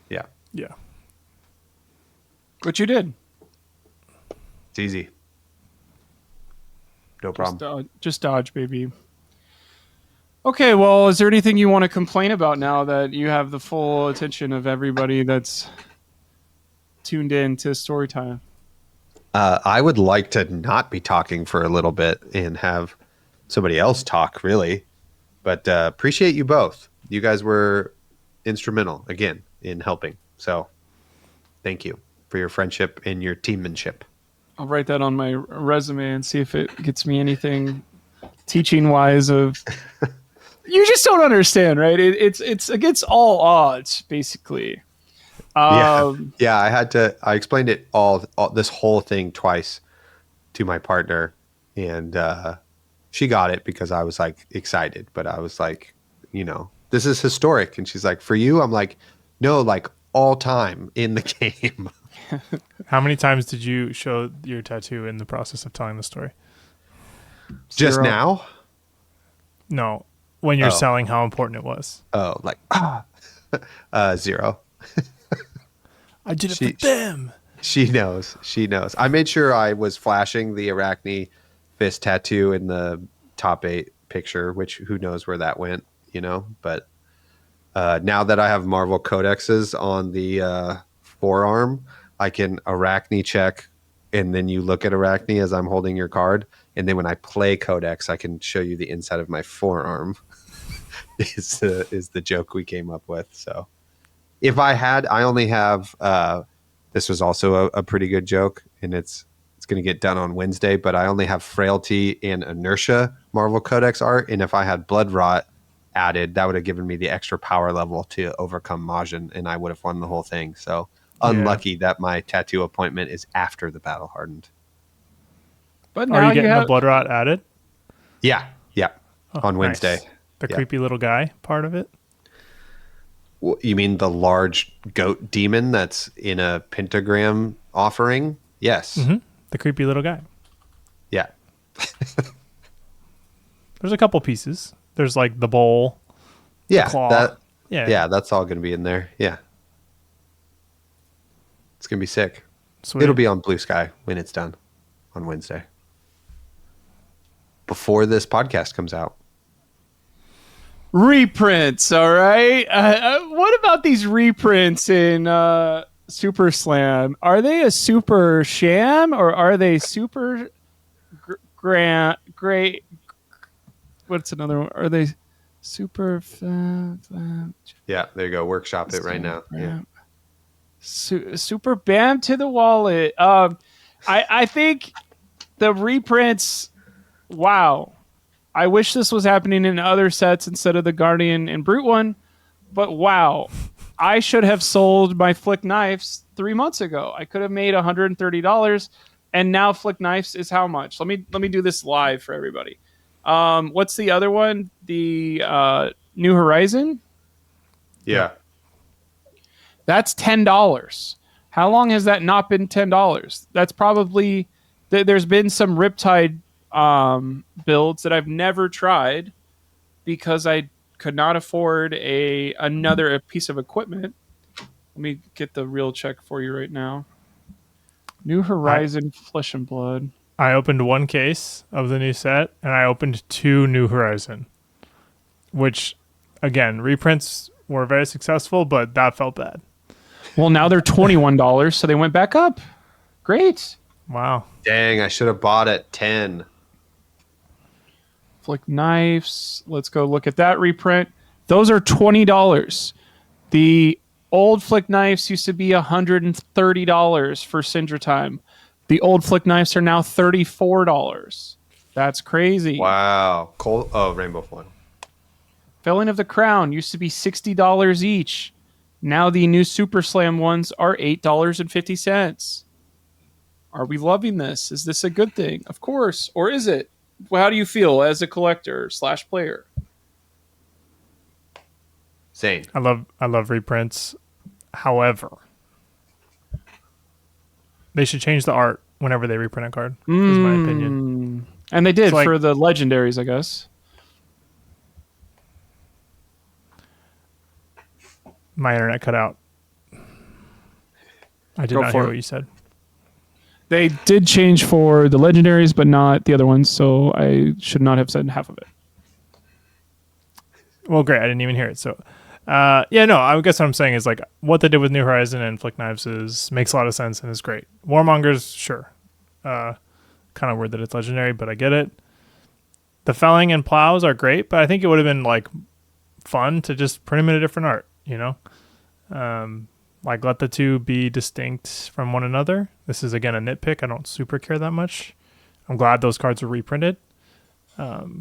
Yeah. Yeah. But you did. It's easy. No problem. Just dodge, baby. Okay, well, is there anything you want to complain about now that you have the full attention of everybody that's tuned in to Storytime? I would like to not be talking for a little bit and have somebody else talk, really. But appreciate you both. You guys were instrumental, again, in helping. So thank you for your friendship and your teammanship. I'll write that on my resume and see if it gets me anything teaching-wise of... You just don't understand, right? It's against all odds, basically. Yeah, I explained it all this whole thing twice to my partner, and she got it because I was like excited, but I was like, you know, this is historic, and she's like, for you? I'm like, no, like all time in the game. How many times did you show your tattoo in the process of telling the story? Just 0. now? No, when you're selling how important it was. Oh, like 0. I did it for them. She knows. I made sure I was flashing the Arachne fist tattoo in the top 8 picture, which who knows where that went, you know? But now that I have Marvel codexes on the forearm, I can Arachne check, and then you look at Arachne as I'm holding your card, and then when I play codex, I can show you the inside of my forearm. is the joke we came up with. So if I only have this was also a pretty good joke, and it's going to get done on Wednesday, but I only have Frailty and Inertia Marvel Codex art, and if I had Blood Rot added, that would have given me the extra power level to overcome Majin, and I would have won the whole thing. So unlucky that my tattoo appointment is after the Battle Hardened. But Are now you getting the Blood Rot added? Yeah, Oh, on Wednesday. Nice. The creepy little guy part of it? You mean the large goat demon that's in a pentagram offering? Yes. Mm-hmm. The creepy little guy. Yeah. There's a couple pieces. There's like the bowl. Yeah, claw. yeah, that's all going to be in there. Yeah. It's going to be sick. Sweet. It'll be on BlueSky when it's done on Wednesday. Before this podcast comes out. Reprints, all right. What about these reprints in Super Slam? Are they a super sham or are they super great? What's another one? Are they super? Yeah, there you go. Workshop it right now. Yeah. Super bam to the wallet. I think the reprints. Wow. I wish this was happening in other sets instead of the Guardian and Brute one, but wow. I should have sold my Flick Knives 3 months ago. I could have made $130, and now Flick Knives is how much? Let me do this live for everybody. What's the other one? The New Horizon? Yeah. That's $10. How long has that not been $10? That's probably there's been some Riptide builds that I've never tried because I could not afford another piece of equipment. Let me get the real check for you right now. New Horizon Flesh and Blood. I opened one case of the new set, and I opened 2 New Horizon, which, again, reprints were very successful, but that felt bad. Well, now they're $21, so they went back up. Great. Wow. Dang, I should have bought at 10. Flick Knives. Let's go look at that reprint. Those are $20. The old Flick Knives used to be $130 for Syndra Time. The old Flick Knives are now $34. That's crazy. Wow. Rainbow One. Felling of the Crown used to be $60 each. Now the new Super Slam ones are $8.50. Are we loving this? Is this a good thing? Of course. Or is it? Well, how do you feel as a collector / player? Same. I love reprints. However, they should change the art whenever they reprint a card, is my opinion. And they did for the legendaries, I guess. My internet cut out. I did not hear what you said. They did change for the legendaries, but not the other ones, so I should not have said half of it. Well, great. I didn't even hear it. So, I guess what I'm saying is like what they did with New Horizon and Flick Knives makes a lot of sense and is great. Warmongers, sure. Kind of weird that it's legendary, but I get it. The Felling and Plows are great, but I think it would have been like fun to just print them in a different art, you know? Like let the two be distinct from one another. This is again a nitpick. I don't super care that much. I'm glad those cards were reprinted. But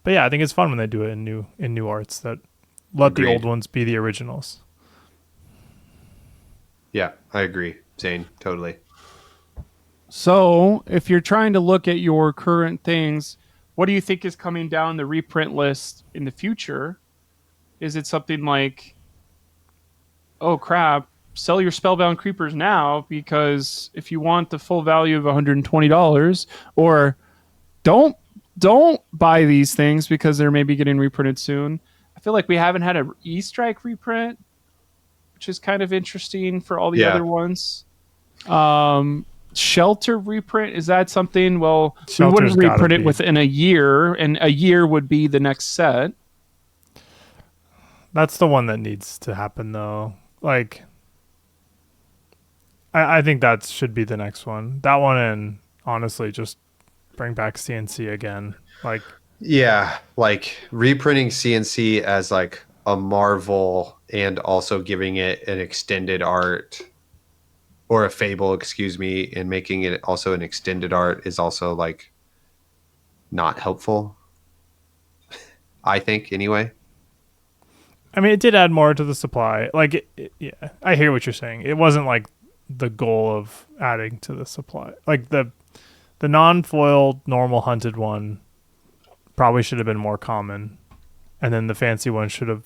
yeah, I think it's fun when they do it in new arts that let the old ones be the originals. Yeah, I agree. Zane, totally. So, if you're trying to look at your current things, what do you think is coming down the reprint list in the future? Is it something like, oh crap, sell your Spellbound Creepers now because if you want the full value of $120, or don't buy these things because they're maybe getting reprinted soon. I feel like we haven't had an E-Strike reprint, which is kind of interesting for all the other ones. Shelter reprint, is that something? Well, we wouldn't reprint it within a year, and a year would be the next set. That's the one that needs to happen, though. Like, I think that should be the next one. That one, and honestly, just bring back CNC again. Like, yeah, like reprinting CNC as like a Marvel and also giving it an extended art or a Fable, excuse me, and making it also an extended art is also like not helpful. I think anyway. I mean, it did add more to the supply. Like, yeah, I hear what you're saying. It wasn't like the goal of adding to the supply. Like the non-foiled normal hunted one probably should have been more common, and then the fancy one should have,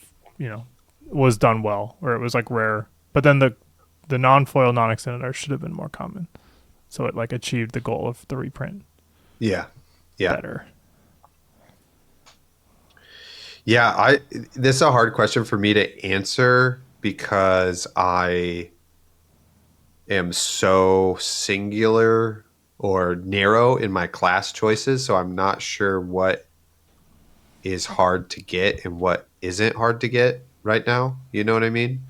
was done well, or it was like rare. But then the non-foil, non-extended art should have been more common, so it like achieved the goal of the reprint. Yeah. Better. Yeah, this is a hard question for me to answer because I am so singular or narrow in my class choices, so I'm not sure what is hard to get and what isn't hard to get right now. You know what I mean?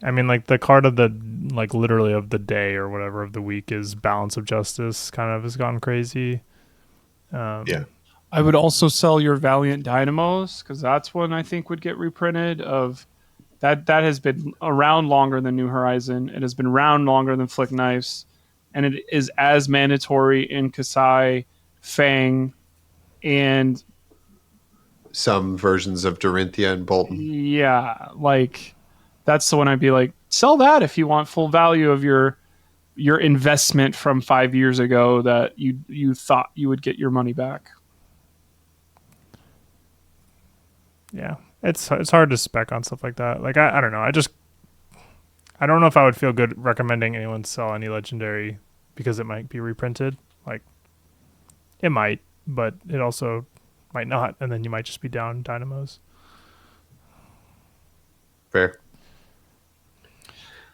I mean, like the card of the like literally of the day or whatever of the week is Balance of Justice. Kind of has gone crazy. Yeah. I would also sell your Valiant Dynamos because that's one I think would get reprinted. Of that has been around longer than New Horizon. It has been around longer than Flick Knives, and it is as mandatory in Kasai, Fang, and Some versions of Dorinthia and Bolton. yeah, like that's the one I'd be like, sell that if you want full value of your investment from 5 years ago that you thought you would get your money back. Yeah, it's hard to spec on stuff like that. Like I don't know. I don't know if I would feel good recommending anyone sell any legendary because it might be reprinted. Like it might, but it also might not, and then you might just be down dynamos. Fair.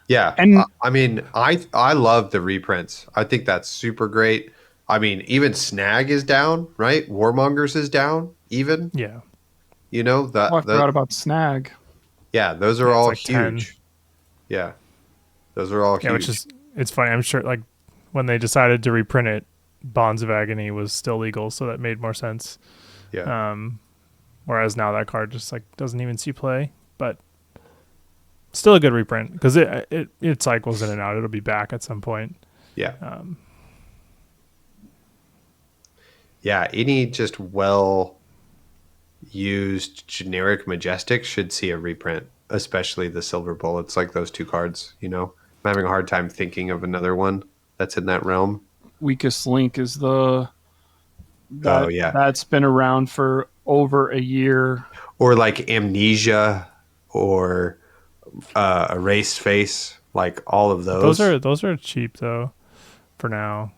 Yeah, And I mean, I love the reprints. I think that's super great. I mean, even Snag is down, right? Warmongers is down, even. Yeah, You know that. I forgot about Snag. Yeah, those are Yeah, it's all like 10. huge. Yeah, those are all yeah, huge. which is it's funny. I'm sure like when they decided to reprint it, Bonds of Agony was still legal, so that made more sense. Yeah, Whereas now that card just like doesn't even see play, but still a good reprint because it cycles in and out. It'll be back at some point. yeah, yeah. Any just well used generic Majestic should see a reprint, especially the Silver Bullets, like those two cards. You know, I'm having a hard time thinking of another one that's in that realm. Weakest Link is Oh yeah, that's been around for over a year. or like Amnesia, or Erased Face, like all of those. Those are cheap though, for now.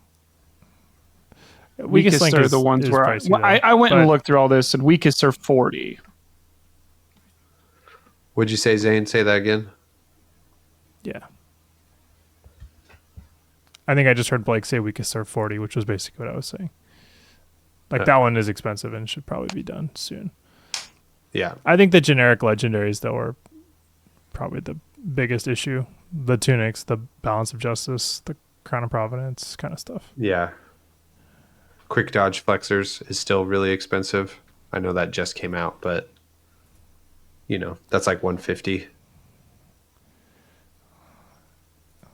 Weakest Link are the ones where pricey, I went and but- looked through all this, and weakest are 40. Would you say, Zane? Say that again. Yeah. I think I just heard Blake say weakest are 40, which was basically what I was saying. Like that one is expensive and should probably be done soon. Yeah, I think the generic legendaries though are probably the biggest issue. The tunics, the Balance of Justice, the Crown of Providence kind of stuff. yeah. Quick Dodge Flexors is still really expensive. I know that just came out, but you know that's like 150.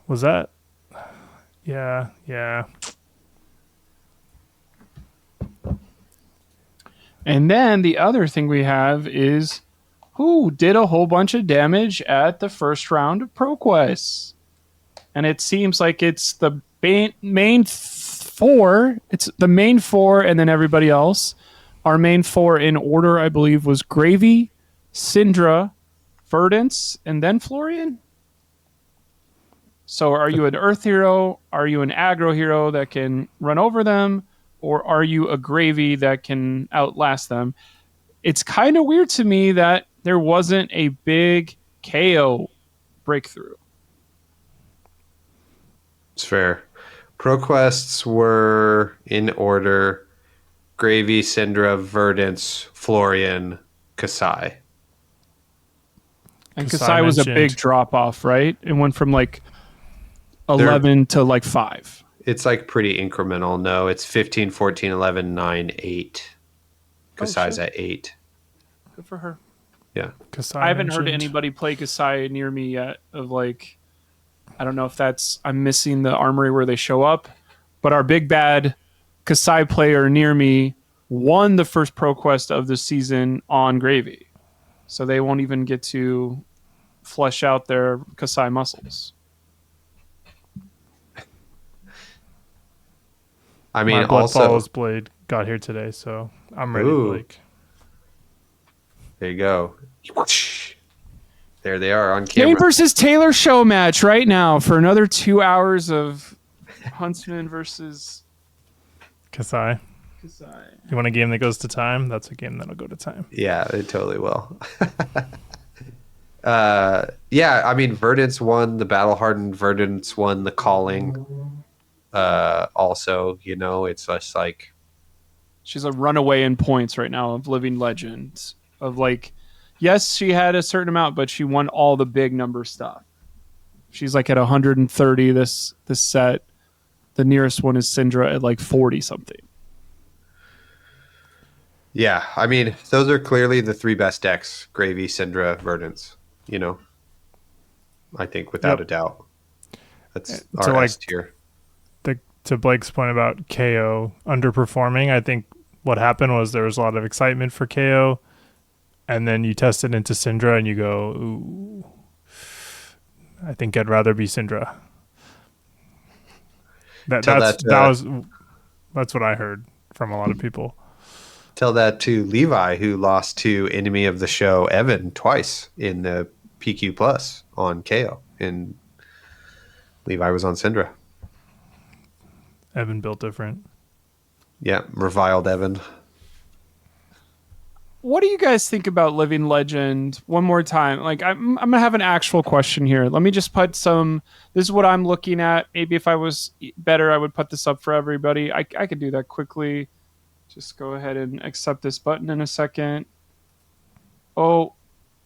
Was that? Yeah. And then the other thing we have is who did a whole bunch of damage at the first round of ProQuest. And it seems like it's the main four. It's the main four and then everybody else. Our main four in order, I believe, was Gravy, Syndra, Verdance, and then Florian. So are you an Earth hero? Are you an aggro hero that can run over them? Or are you a Gravy that can outlast them? It's kind of weird to me that there wasn't a big KO breakthrough. It's fair. ProQuests were in order: Gravy, Syndra, Verdance, Florian, Kasai. And Kasai Kasai was a mentioned- big drop off, right? It went from like 11 to like 5. It's like pretty incremental. No, it's 15, 14, 11, 9, 8. Kasai's shit. at 8. Good for her. Yeah. Kasai I haven't heard mentioned- anybody play Kasai near me yet. Of like, I don't know if that's I'm missing the armory where they show up, but our big bad Kasai player near me won the first ProQuest of the season on Gravy, so they won't even get to flesh out their Kasai muscles. I mean, My Blood also, Follows Blade got here today, so I'm ready, Ooh. Blake. there you go. There they are on camera. Game versus Taylor show match right now for another 2 hours of Huntsman versus Kasai. You want a game that goes to time? That's a game that'll go to time. Yeah, it totally will. Yeah, I mean, Verdant's won the Battle Hardened. Verdant's won the Calling. Also, it's just like she's a runaway in points right now of Living Legends. Of like, yes, she had a certain amount, but she won all the big number stuff. She's like at 130 this set. The nearest one is Syndra at like 40 something. Yeah, I mean, those are clearly the three best decks: Gravy, Syndra, Verdance. I think without a doubt, that's our S tier. To Blake's point about KO underperforming, I think what happened was there was a lot of excitement for KO, and then you test it into Syndra and you go, ooh, I think I'd rather be Syndra. That's what I heard from a lot of people. Tell that to Levi, who lost to enemy of the show Evan twice in the PQ Plus on KO, and Levi was on Syndra. Evan built different. Yeah, reviled Evan. What do you guys think about Living Legend? One more time. Like, I'm gonna have an actual question here. Let me just put some. This is what I'm looking at. Maybe if I was better, I would put this up for everybody. I could do that quickly. Just go ahead and accept this button in a second. Oh,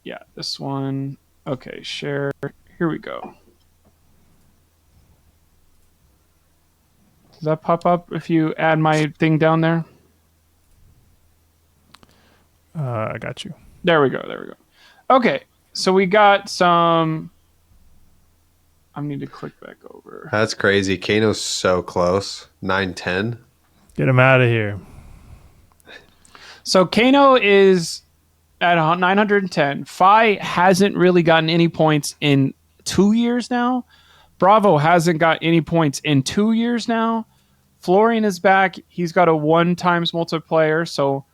yeah, this one. Okay, share. Here we go. Does that pop up if you add my thing down there? I got you. There we go. Okay, so we got some. I need to click back over. That's crazy. Kano's so close. 9-10. Get him out of here. So Kano is at 910. Fi hasn't really gotten any points in 2 years now. Bravo hasn't got any points in 2 years now. Florian is back. He's got a 1 times multiplayer, so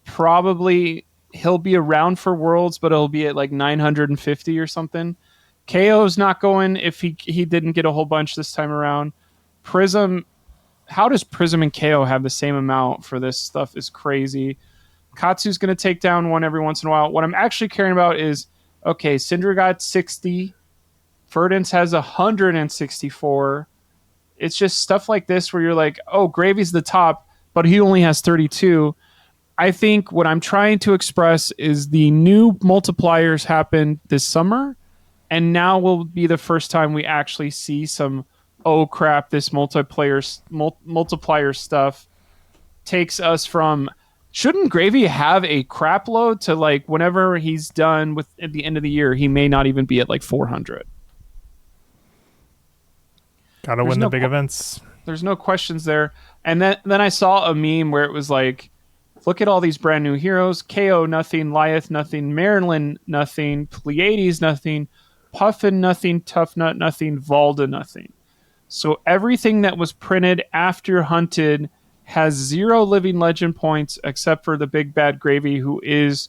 probably he'll be around for Worlds, but it'll be at like 950 or something. KO's not going if he didn't get a whole bunch this time around. Prism, how does Prism and KO have the same amount for this stuff is crazy. Katsu's going to take down one every once in a while. What I'm actually caring about is, okay, Syndra got 60. Verdance has 164. It's just stuff like this where you're like, oh, Gravy's the top, but he only has 32. I think what I'm trying to express is the new multipliers happened this summer, and now will be the first time we actually see some, oh crap, this multiplier stuff takes us from, shouldn't Gravy have a crap load to like whenever he's done with at the end of the year, he may not even be at like 400. Gotta win the big events. There's no questions there. And then I saw a meme where it was like, look at all these brand new heroes. KO nothing, Lyeth nothing, Marilyn nothing, Pleiades nothing, Puffin nothing, Tough Nut nothing, Valda nothing. So everything that was printed after Hunted has 0 Living Legend points except for the Big Bad Gravy, who is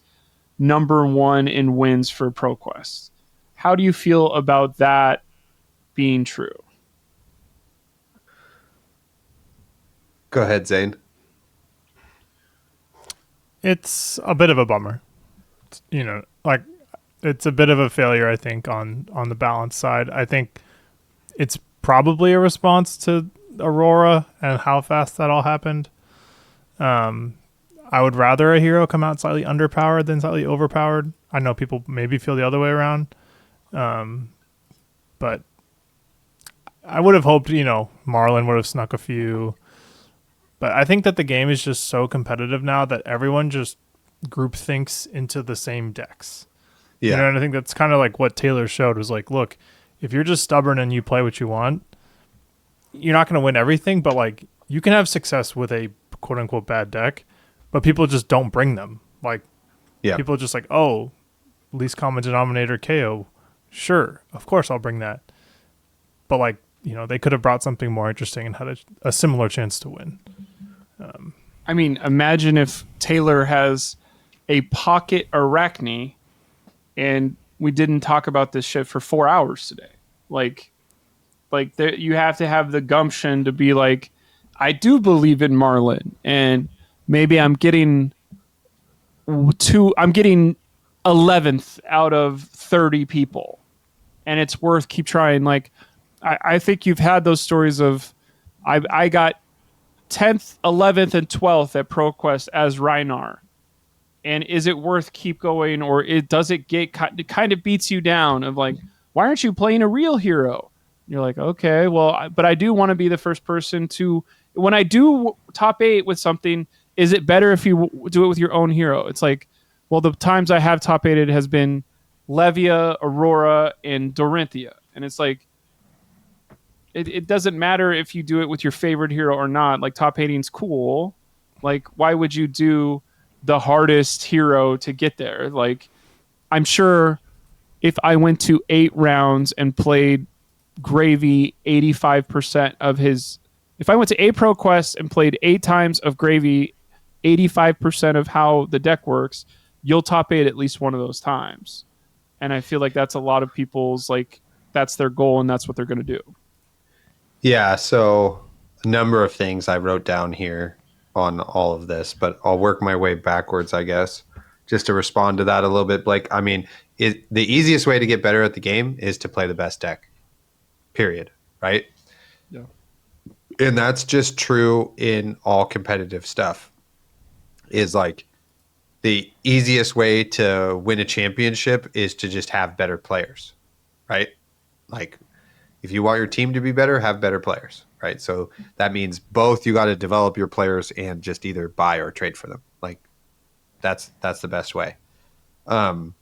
number 1 in wins for ProQuest. How do you feel about that being true? Go ahead, Zane. It's a bit of a bummer. It's a bit of a failure, I think, on the balance side. I think it's probably a response to Aurora and how fast that all happened. I would rather a hero come out slightly underpowered than slightly overpowered. I know people maybe feel the other way around. But I would have hoped, Marlin would have snuck a few. But I think that the game is just so competitive now that everyone just group thinks into the same decks. Yeah. And I think that's kind of like what Taylor showed was like, look, if you're just stubborn and you play what you want, you're not going to win everything, but like you can have success with a quote unquote bad deck, but people just don't bring them. Like people are just like, oh, least common denominator KO. Sure. Of course I'll bring that. But like, they could have brought something more interesting and had a similar chance to win. I mean, imagine if Taylor has a pocket Arachne and we didn't talk about this shit for 4 hours today. Like you have to have the gumption to be like, I do believe in Marlin, and maybe I'm getting 11th out of 30 people, and it's worth keep trying. Like, I think you've had those stories of I got 10th, 11th, and 12th at ProQuest as Rhinar. And is it worth keep going, or does it it kind of beats you down of like, why aren't you playing a real hero? You're like, okay, well, but I do want to be the first person to, when I do top 8 with something, is it better if you do it with your own hero? It's like, well, the times I have top 8 has been Levia, Aurora, and Dorinthia. And it's like, it doesn't matter if you do it with your favorite hero or not. Like, top 8's cool. Like, why would you do the hardest hero to get there? Like, I'm sure if I went to 8 rounds and played Gravy 85% of his, if I went to a Pro Quest and played 8 times of Gravy 85% of how the deck works, you'll top 8 at least one of those times. And I feel like that's a lot of people's, like, that's their goal and that's what they're going to do. Yeah, so a number of things I wrote down here on all of this, but I'll work my way backwards, I guess, just to respond to that a little bit. Blake, I mean, the easiest way to get better at the game is to play the best deck, period, right? Yeah. And that's just true in all competitive stuff. Is like the easiest way to win a championship is to just have better players, right? Like, if you want your team to be better, have better players, right? So that means both you got to develop your players and just either buy or trade for them. Like, that's the best way. But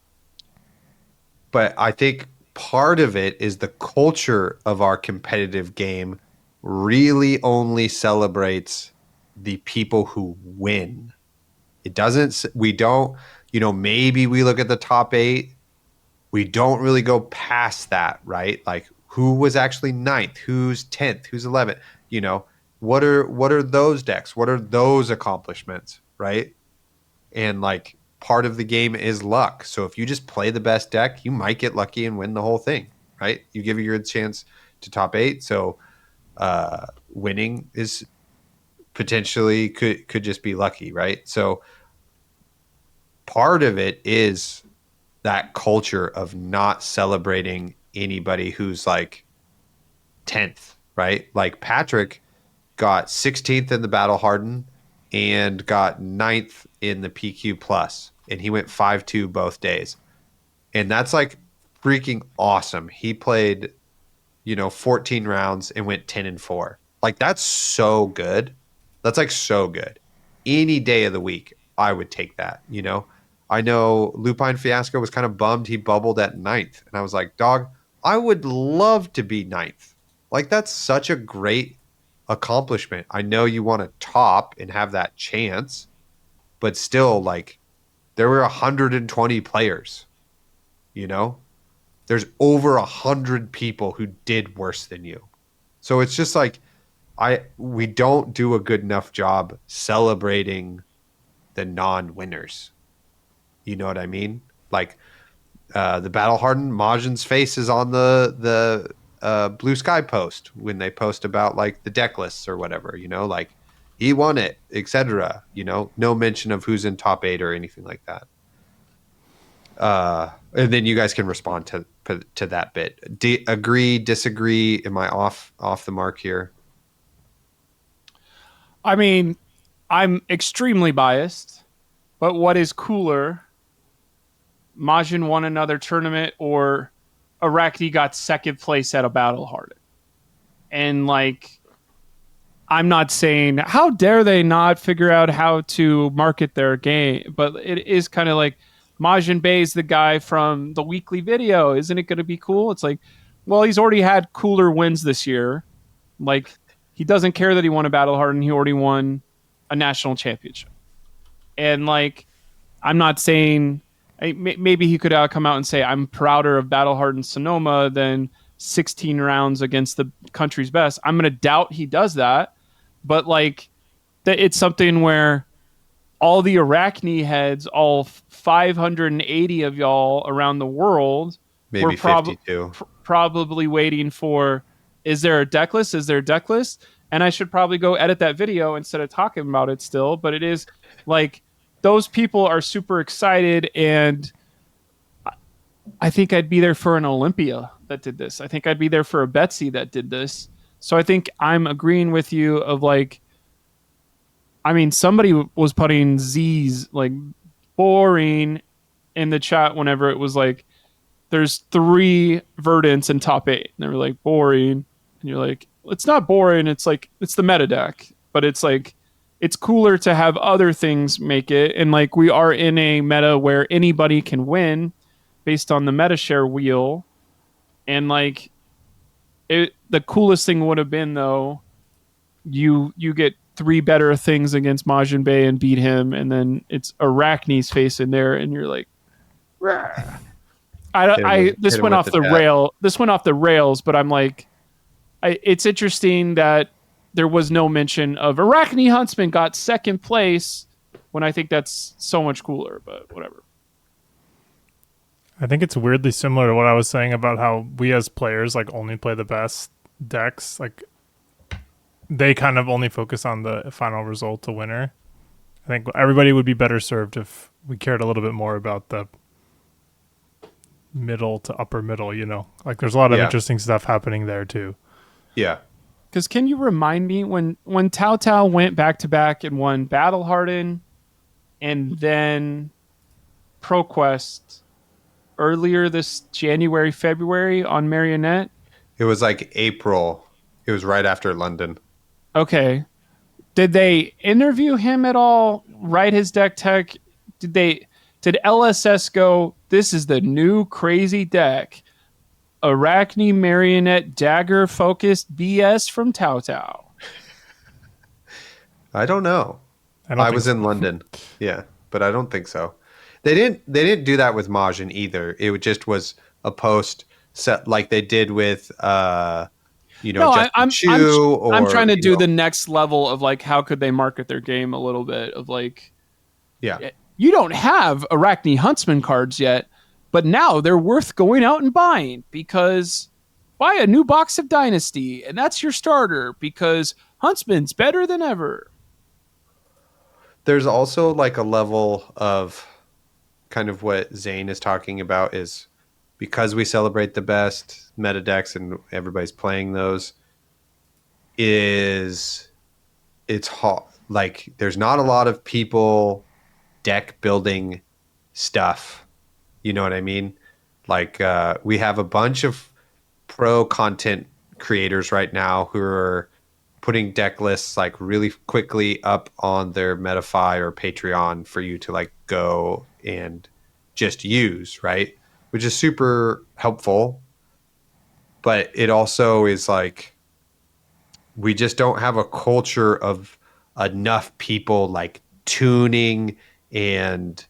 I think part of it is the culture of our competitive game really only celebrates the people who win. It doesn't, we don't, maybe we look at the top 8. We don't really go past that, right? Like, who was actually 9th? Who's 10th? Who's 11th? What are those decks? What are those accomplishments, right? And like, part of the game is luck. So if you just play the best deck, you might get lucky and win the whole thing, right? You give your chance to top 8. So winning is potentially could just be lucky, right? So part of it is that culture of not celebrating anybody who's like 10th, right? Like, Patrick got 16th in the Battle Hardened and got 9th in the PQ Plus, and he went 5-2 both days. And that's like freaking awesome. He played, 14 rounds and went 10-4. Like, that's so good. That's like so good. Any day of the week, I would take that, I know Lupine Fiasco was kind of bummed he bubbled at 9th. And I was like, dog, I would love to be 9th. Like, that's such a great accomplishment. I know you want to top and have that chance, but still, like, there were 120 players, There's over 100 people who did worse than you. So it's just like, we don't do a good enough job celebrating the non-winners. You know what I mean? Like, the Battle Hardened, Majin's face is on the BlueSky post when they post about like the deck lists or whatever, like, he won it, etc. No mention of who's in top 8 or anything like that. And then you guys can respond to that bit. Agree, disagree? Am I off the mark here? I mean, I'm extremely biased, but what is cooler, Majin won another tournament or Arachne got second place at a Battle Hardened? And like, I'm not saying how dare they not figure out how to market their game, but it is kind of like, Majin Bey is the guy from the weekly video. Isn't it going to be cool? It's like, well, he's already had cooler wins this year. Like, he doesn't care that he won a Battle Hardened. He already won a national championship. And like, I'm not saying, maybe he could come out and say, I'm prouder of Battle Hardened Sonoma than 16 rounds against the country's best. I'm going to doubt he does that. But like, it's something where all the Arachne heads, all 580 of y'all around the world, maybe were 52. Probably waiting for, is there a deck list? Is there a deck list? and I should probably go edit that video instead of talking about it still. But it is like those people are super excited, and I think I'd be there for an Olympia that did this. I think I'd be there for a Betsy that did this. So I think I'm agreeing with you of like, I mean, somebody was putting Z's like boring in the chat whenever it was like, there's 3 verdants in top 8. And they were like, boring. And you're like, it's not boring. It's like, it's the meta deck. But it's like, it's cooler to have other things make it. And like, we are in a meta where anybody can win based on the meta share wheel. And like, the coolest thing would have been, though, you get 3 better things against Majin Bay and beat him. And then it's Arachne's face in there. And you're like, rah. This went off the rail. This went off the rails, but I'm like, it's interesting that there was no mention of Arachne Huntsman got 2nd place when I think that's so much cooler, but whatever. I think it's weirdly similar to what I was saying about how we as players like only play the best decks. Like they kind of only focus on the final result to winner. I think everybody would be better served if we cared a little bit more about the middle to upper middle, you know, like there's a lot of interesting stuff happening there too. Yeah. Because can you remind me when Tao Tao went back to back and won Battle Hardened and then ProQuest earlier this January, February on Marionette? It was like April. It was right after London. Okay. Did they interview him at all? Write his deck tech? Did LSS go, this is the new crazy deck? Arachne Marionette Dagger focused BS from Tao Tao. I don't know. I was in London. Yeah, but I don't think so. They didn't do that with Majin either. It just was a post set like they did with I'm trying to do the next level of like how could they market their game a little bit of like, yeah. You don't have Arachne Huntsman cards yet, but now they're worth going out and buying because buy a new box of Dynasty and that's your starter because Huntsman's better than ever. There's also like a level of kind of what Zane is talking about is because we celebrate the best meta decks and everybody's playing those it's hot. Like there's not a lot of people deck building stuff. You know what I mean? Like we have a bunch of pro content creators right now who are putting deck lists like really quickly up on their Metafy or Patreon for you to like go and just use, right? Which is super helpful. But it also is like we just don't have a culture of enough people like tuning and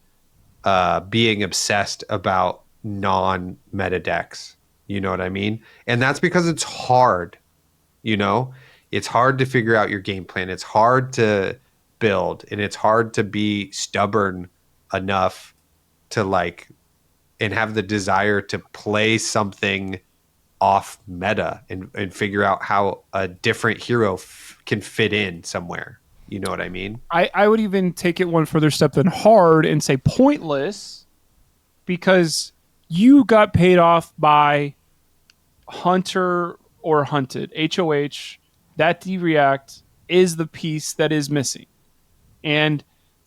being obsessed about non-meta decks. You know what I mean? And that's because it's hard, you know? It's hard to figure out your game plan. It's hard to build, and it's hard to be stubborn enough to like and have the desire to play something off meta and figure out how a different hero can fit in somewhere. You know what I mean? I would even take it one further step than hard and say pointless because you got paid off by Hunter or Hunted. HOH, that D-React is the piece that is missing. And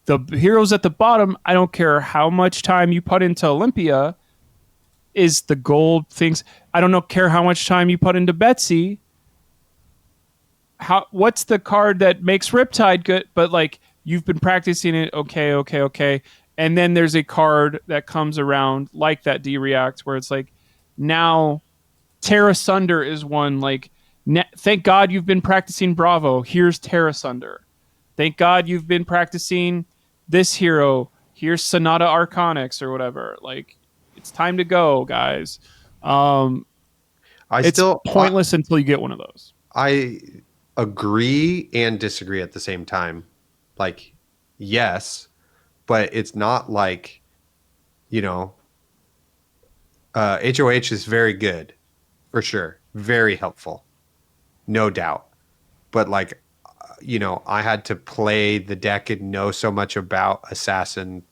the heroes at the bottom, I don't care how much time you put into Olympia, is the gold things. I don't care how much time you put into Betsy. What's the card that makes Riptide good? But like you've been practicing it, okay. And then there's a card that comes around like that D-React where it's like now Terra Sunder is one like thank God you've been practicing Bravo. Here's Terra Sunder. Thank God you've been practicing this hero. Here's Sonata Arconix or whatever. Like it's time to go, guys. It's pointless until you get one of those. I agree and disagree at the same time. Like, yes, but it's not like, you know, HOH is very good, for sure. Very helpful. No doubt. but like, I had to play the deck and know so much about Assassin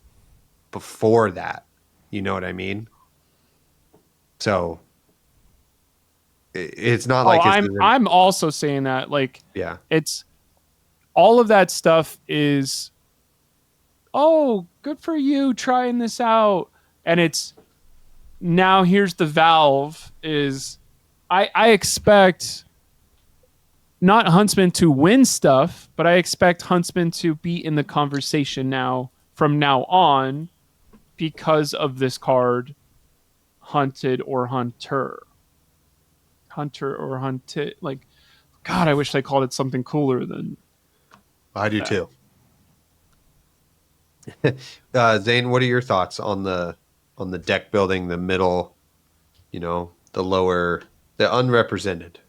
before that. You know what I mean? So it's not Oh, like I'm also saying that, like, yeah. it's all of that stuff is, oh, good for you trying this out. And it's now here's the valve is I expect not Huntsman to win stuff, but I expect Huntsman to be in the conversation now from now on because of this card, Hunted or Hunter. Hunter or Hunted. Like, God, I wish they called it something cooler than I do that. too. Zane, what are your thoughts on the deck building, the middle, the lower, the unrepresented?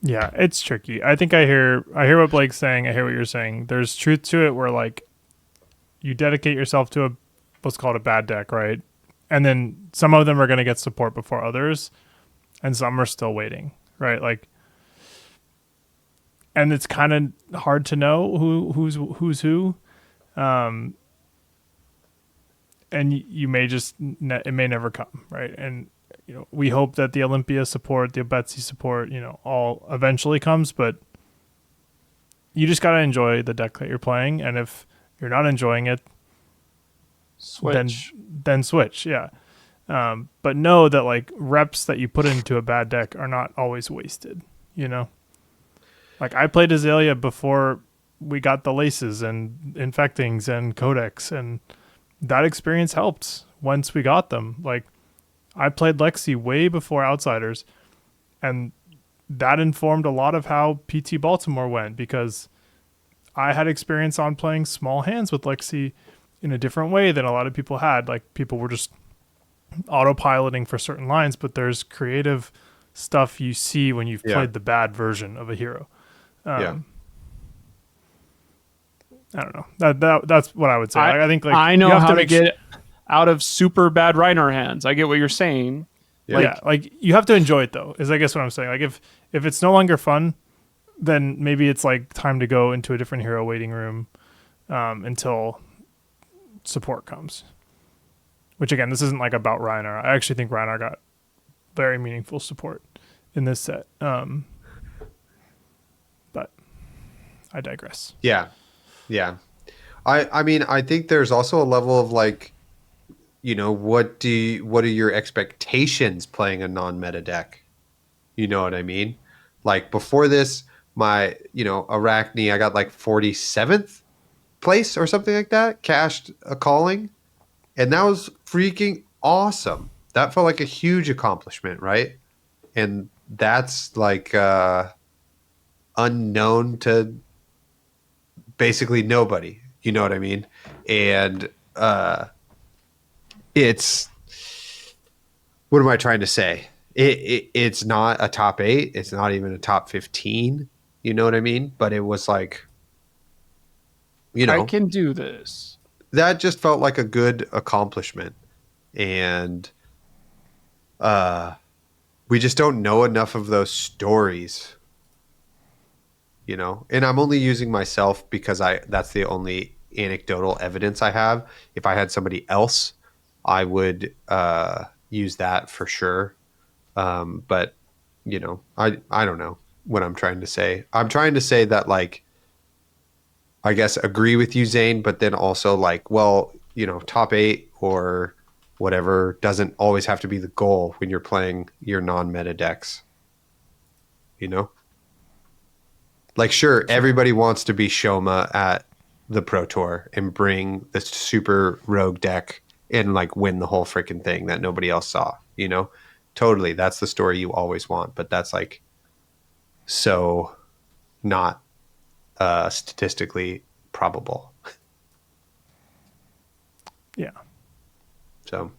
Yeah, it's tricky. I think I hear what Blake's saying. I hear what you're saying. There's truth to it where like you dedicate yourself to what's called a bad deck, right? And then some of them are going to get support before others, and some are still waiting, right? Like, and it's kind of hard to know who's who. And you may just it may never come, right? And we hope that the Olympia support, the Betsy support, all eventually comes, but you just got to enjoy the deck that you're playing, and if you're not enjoying it, switch. Then switch, yeah. But know that like reps that you put into a bad deck are not always wasted, Like I played Azalea before we got the laces and infectings and codex, and that experience helped once we got them. Like I played Lexi way before Outsiders, and that informed a lot of how PT Baltimore went because I had experience on playing small hands with Lexi in a different way than a lot of people had. Like people were just autopiloting for certain lines, but there's creative stuff you see when you've played the bad version of a hero. I don't know. That's what I would say. I think like I know how to get out of super bad Reiner hands. I get what you're saying. Yeah. Like you have to enjoy it though, is I guess what I'm saying. Like if it's no longer fun, then maybe it's like time to go into a different hero waiting room until support comes. Which again, this isn't like about Reiner. I actually think Reiner got very meaningful support in this set. But I digress. Yeah. I mean, I think there's also a level of like, what are your expectations playing a non-meta deck? You know what I mean? Like before this, my, Arachne, I got like 47th place or something like that, cashed a calling. And that was freaking awesome. That felt like a huge accomplishment, right? And that's like unknown to basically nobody. You know what I mean? And it's, what am I trying to say? It's not a top 8. It's not even a top 15. You know what I mean? But it was like, I can do this. That just felt like a good accomplishment. And we just don't know enough of those stories. And I'm only using myself because that's the only anecdotal evidence I have. If I had somebody else, I would use that for sure. But I don't know what I'm trying to say. I'm trying to say that like, I guess agree with you, Zane, but then also like, well, top 8 or whatever doesn't always have to be the goal when you're playing your non-meta decks. Like, sure, everybody wants to be Shoma at the Pro Tour and bring the super rogue deck and like win the whole freaking thing that nobody else saw, Totally. That's the story you always want, but that's like so not statistically probable. Yeah. So,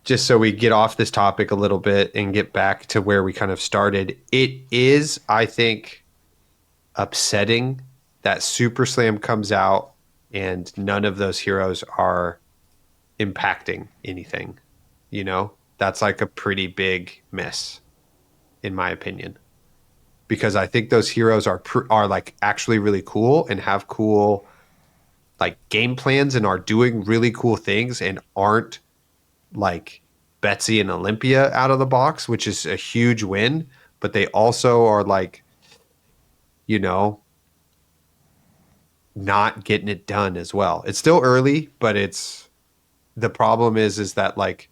just so we get off this topic a little bit and get back to where we kind of started, it is, I think, upsetting that Super Slam comes out and none of those heroes are impacting anything. That's like a pretty big miss. in my opinion, because I think those heroes are like actually really cool and have cool like game plans and are doing really cool things and aren't like Betsy and Olympia out of the box, which is a huge win. But they also are like, you know, not getting it done as well. It's still early, but the problem is that like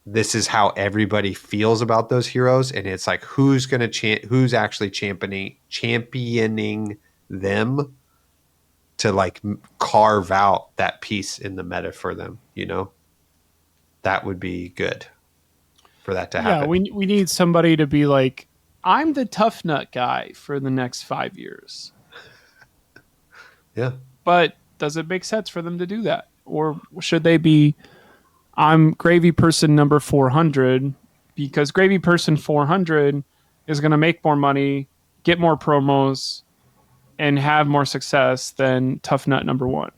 this is how everybody feels about those heroes, and it's like who's actually championing them to like carve out that piece in the meta for them, you know? That would be good for that to happen. Yeah, we need somebody to be like, I'm the tough nut guy for the next 5 years. Yeah. But does it make sense for them to do that? Or should they be, I'm gravy person number 400 because gravy person 400 is going to make more money, get more promos, and have more success than tough nut number 1.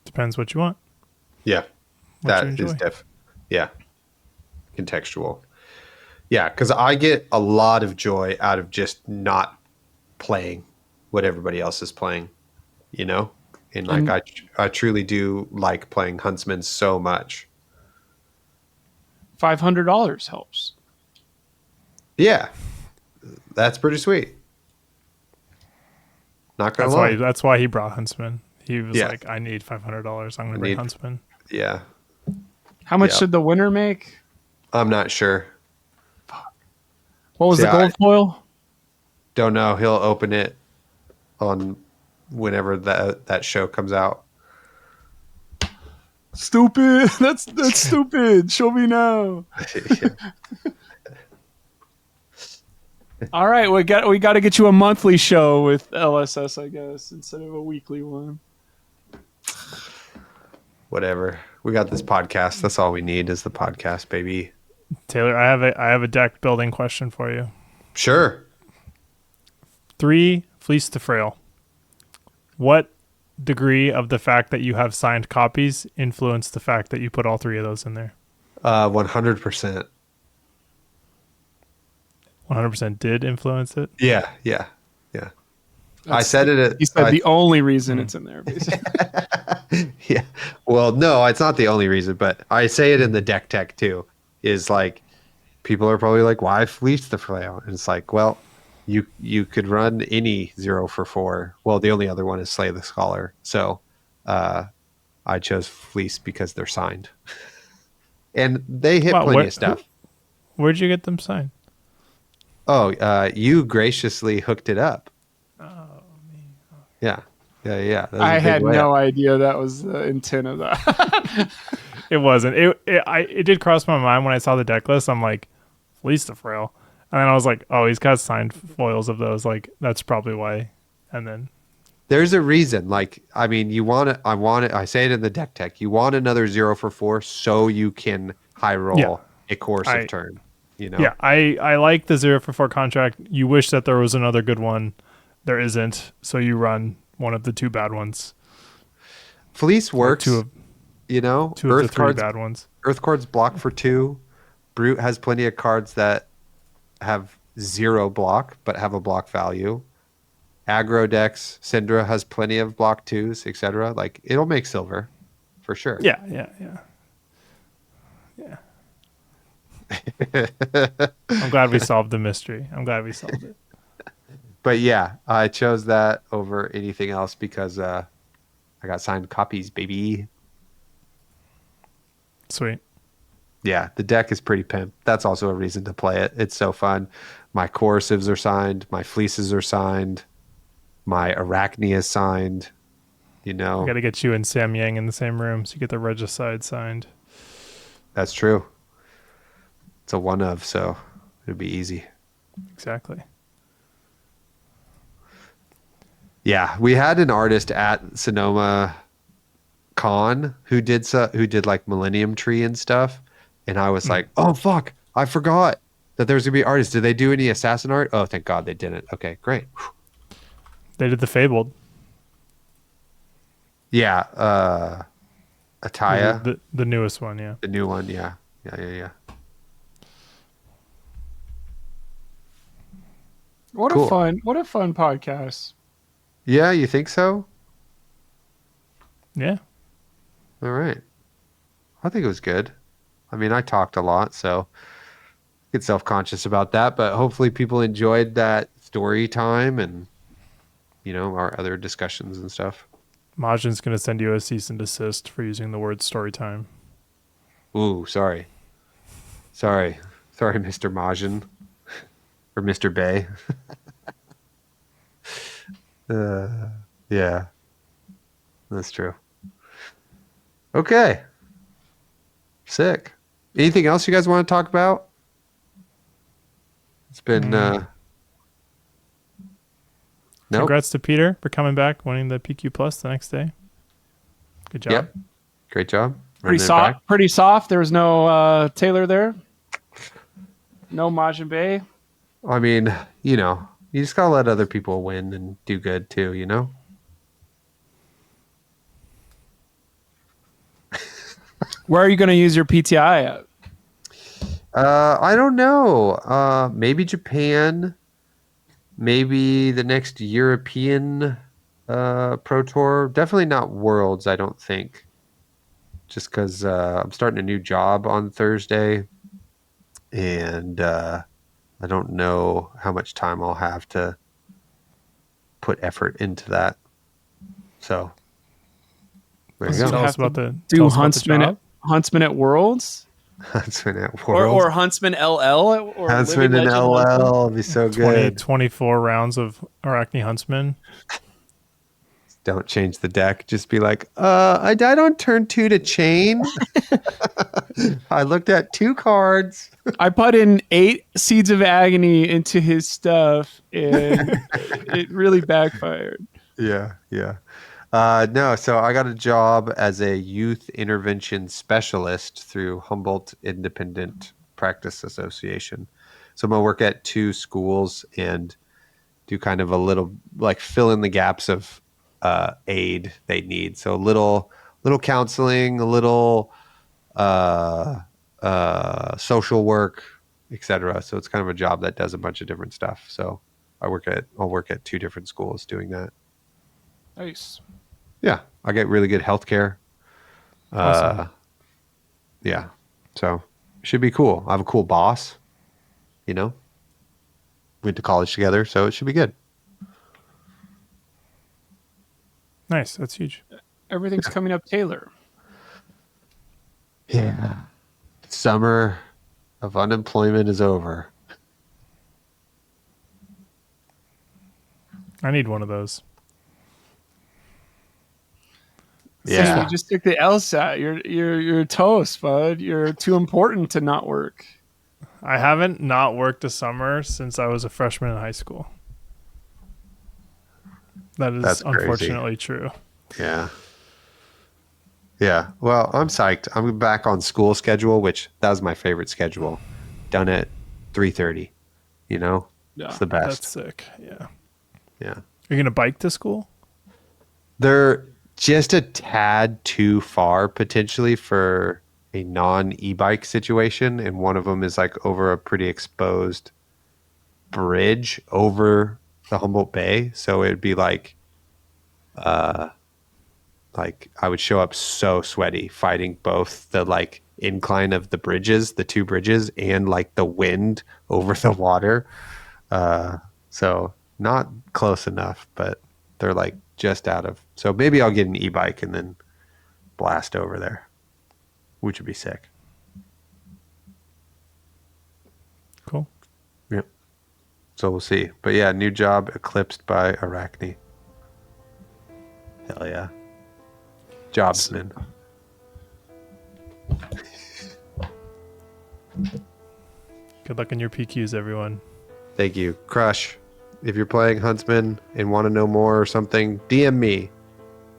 Depends what you want. Yeah. What you That is enjoy. yeah. Contextual. Yeah, because I get a lot of joy out of just not playing what everybody else is playing, you know? And like I truly do like playing Huntsman so much. $500 helps. Yeah. That's pretty sweet. Not gonna lie. That's why he brought Huntsman. He was Yeah. like, I need $500. I'm gonna bring Huntsman. Yeah. How much Yeah. did the winner make? I'm not sure. What was See, the gold foil? Don't know. He'll open it on whenever that show comes out. Stupid. That's stupid. Show me now. Yeah. All right, we got to get you a monthly show with LSS, I guess, instead of a weekly one. Whatever. We got this podcast. That's all we need is the podcast, baby. Taylor, I have a deck building question for you. Sure. 3 Fleece to Frail. What degree of the fact that you have signed copies influenced the fact that you put all 3 of those in there? 100%. 100% did influence it? Yeah. I said it. He said the only reason it's in there, basically. Yeah. Well, no, it's not the only reason, but I say it in the deck tech too. Is like people are probably like, "Why Fleece the Frail?" And it's like, well, you could run any 0-for-4. Well, the only other one is Slay the Scholar. So I chose Fleece because they're signed, and they hit plenty of stuff. Where'd you get them signed? Oh, you graciously hooked it up. Yeah. That was a I big had layup. no idea that was the intent of that. It wasn't. It did cross my mind when I saw the deck list. I'm like, Fleece the Frail. And then I was like, oh, he's got signed foils of those. Like, that's probably why. And then There's a reason. Like, I mean, I say it in the deck tech. You want another 0-for-4 so you can high roll a course of turn. You know? Yeah, I like the 0-for-4 contract. You wish that there was another good one. There isn't. So you run one of the 2 bad ones. Fleece works. Two of the 3 cards, bad ones. Earth cards block for 2. Brute has plenty of cards that have 0 block but have a block value. Aggro decks, Syndra has plenty of block 2s, etc. Like it'll make silver for sure. Yeah. I'm glad we solved the mystery. I'm glad we solved it. But yeah, I chose that over anything else because I got signed copies, baby. Sweet. Yeah, the deck is pretty pimp. That's also a reason to play it. It's so fun. My Corrosives are signed. My Fleeces are signed. My Arachne is signed. You know. I got to get you and Sam Yang in the same room so you get the Regicide signed. That's true. It's a one of, so it'll be easy. Exactly. Yeah, we had an artist at Sonoma Con who did like Millennium Tree and stuff, and I was like, "Oh fuck, I forgot that there's gonna be artists. Did they do any assassin art? Oh, thank God they didn't. Okay, great. They did the Fabled. Yeah, Ataya, The newest one, yeah. the new one. Yeah. What Cool. what a fun podcast. Yeah, you think so? Yeah. All right. I think it was good. I mean, I talked a lot, so I get self-conscious about that, but hopefully people enjoyed that story time and, our other discussions and stuff. Majin's going to send you a cease and desist for using the word story time. Ooh, sorry. Sorry, Mr. Majin. Or Mr. Bay. Yeah. That's true. Okay. Sick. Anything else you guys want to talk about? It's been nope. Congrats to Peter for coming back, winning the PQ Plus the next day. Good job. Yep. Great job. Pretty soft. Pretty soft. There was no Taylor there. No Majin Bay. I mean, you just gotta let other people win and do good too, Where are you going to use your PTI at? I don't know. Maybe Japan. Maybe the next European Pro Tour. Definitely not Worlds, I don't think. Just because I'm starting a new job on Thursday. And I don't know how much time I'll have to put effort into that. So, there you go. Tell us about the Huntsman at Worlds? Huntsman at Worlds. Or Huntsman LL? Or Huntsman and LL would be so good. 24 rounds of Arachne Huntsman. Don't change the deck. Just be like, I died on turn 2 to chain. I looked at 2 cards. I put in 8 Seeds of Agony into his stuff, and it really backfired. Yeah. No, so I got a job as a youth intervention specialist through Humboldt Independent Practice Association. So I'm going to work at 2 schools and do kind of a little, like, fill in the gaps of aid they need. So a little counseling, a little social work, etc. So it's kind of a job that does a bunch of different stuff. So I'll work at 2 different schools doing that. Nice. Yeah, I get really good healthcare. Awesome. Yeah, so it should be cool. I have a cool boss. Went to college together, so it should be good. Nice, that's huge. Everything's coming up Taylor. Yeah. Summer of unemployment is over. I need one of those. Yeah. So you just took the LSAT. You're toast, bud. You're too important to not work. I haven't not worked a summer since I was a freshman in high school. That's unfortunately true. Yeah. Yeah. Well, I'm psyched. I'm back on school schedule, which that was my favorite schedule. Done at 3:30. Yeah. It's the best. That's sick. Yeah. Yeah. Are you going to bike to school? They're just a tad too far potentially for a non-e-bike situation, and one of them is like over a pretty exposed bridge over the Humboldt Bay, so it'd be like I would show up so sweaty fighting both the like incline of the bridges, the 2 bridges, and like the wind over the water. So not close enough, but they're like just out of. So maybe I'll get an e-bike and then blast over there, which would be sick. Cool. Yep. So we'll see. But yeah, new job eclipsed by Arachne. Hell yeah. Jobsman. Good luck in your PQs, everyone. Thank you. Crush. If you're playing Huntsman and want to know more or something, DM me.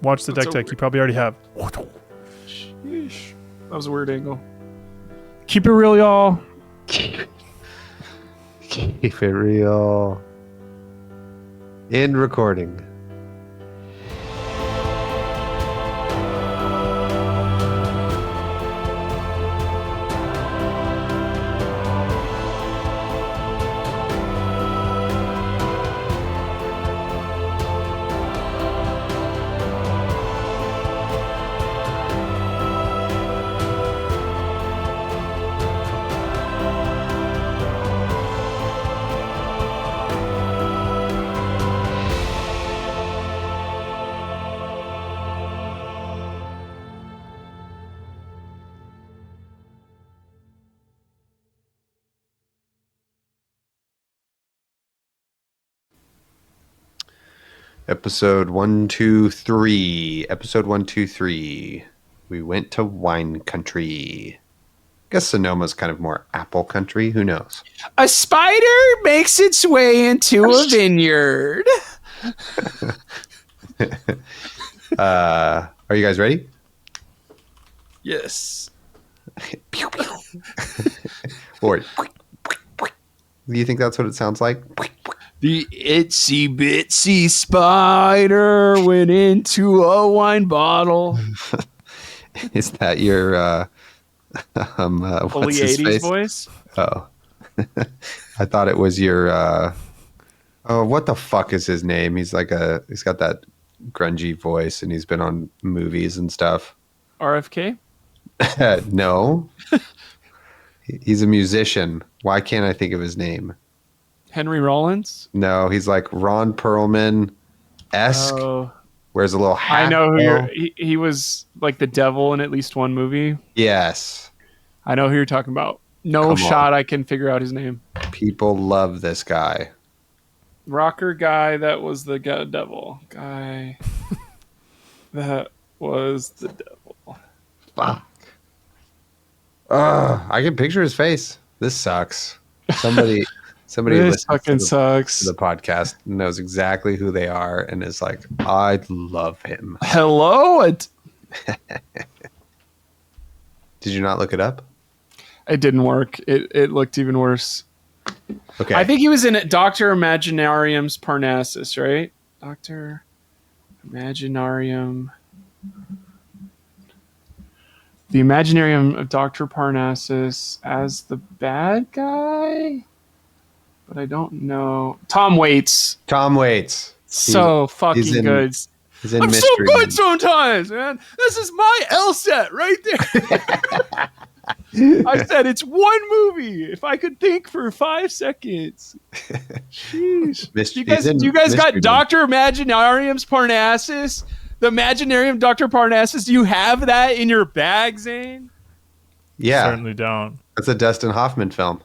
Watch the deck you probably already have. Sheesh. That was a weird angle. Keep it real, y'all. Keep it real. End recording. Episode 123. Episode 123. We went to wine country. I guess Sonoma's kind of more apple country. Who knows? A spider makes its way into a vineyard. Are you guys ready? Yes. Or do you think that's what it sounds like? The itsy bitsy spider went into a wine bottle. Is that your what's Fully his 80s face? voice? Oh. I thought it was your oh, what the fuck is his name? He's got that grungy voice and he's been on movies and stuff. RFK? No. He's a musician. Why can't I think of his name? Henry Rollins? No, he's like Ron Perlman-esque. Oh. Wears a little hat. I know who he was like the devil in at least one movie. Yes. I know who you're talking about. No shot I can figure out his name. People love this guy. Rocker guy that was the devil. Guy that was the devil. Fuck. I can picture his face. This sucks. Somebody This fucking to sucks. the podcast knows exactly who they are and is like, I love him. Hello? It Did you not look it up? didn't work. It looked even worse. Okay. I think he was in Dr. Imaginarium's Parnassus, right? Dr. Imaginarium. The Imaginarium of Dr. Parnassus as the bad guy? But I don't know. Tom Waits. Tom Waits. So fucking he's in- good. He's in I'm so Mystery good Men. sometimes, man. This is my L set right there. I said it's one movie. If I could think for 5 seconds. Jeez. You guys got Men. Dr. Imaginarium's Parnassus? The Imaginarium Dr. Parnassus? Do you have that in your bag, Zane? Yeah, Certainly don't. that's a Dustin Hoffman film.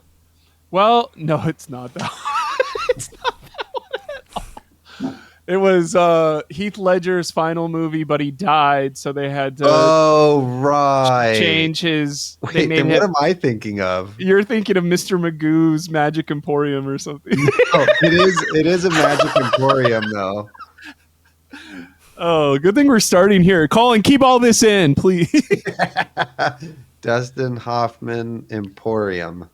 Well, no, it's not that one. It's not that one at all. It was Heath Ledger's final movie, but he died, so they had to Oh, right. change his. They Wait, made then him. what am I thinking of? You're thinking of Mr. Magoo's Magic Emporium or something. Oh, it is a Magic Emporium, though. Oh, good thing we're starting here. Colin, keep all this in, please. Dustin Hoffman Emporium.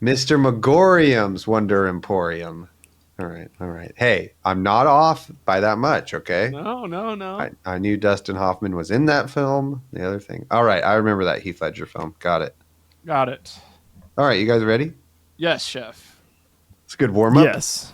Mr. Megorium's Wonder Emporium. All right. Hey, I'm not off by that much, okay? No. I knew Dustin Hoffman was in that film. The other thing. All right, I remember that Heath Ledger film. Got it. Got it. All right, you guys ready? Yes, chef. It's a good warm-up. Yes.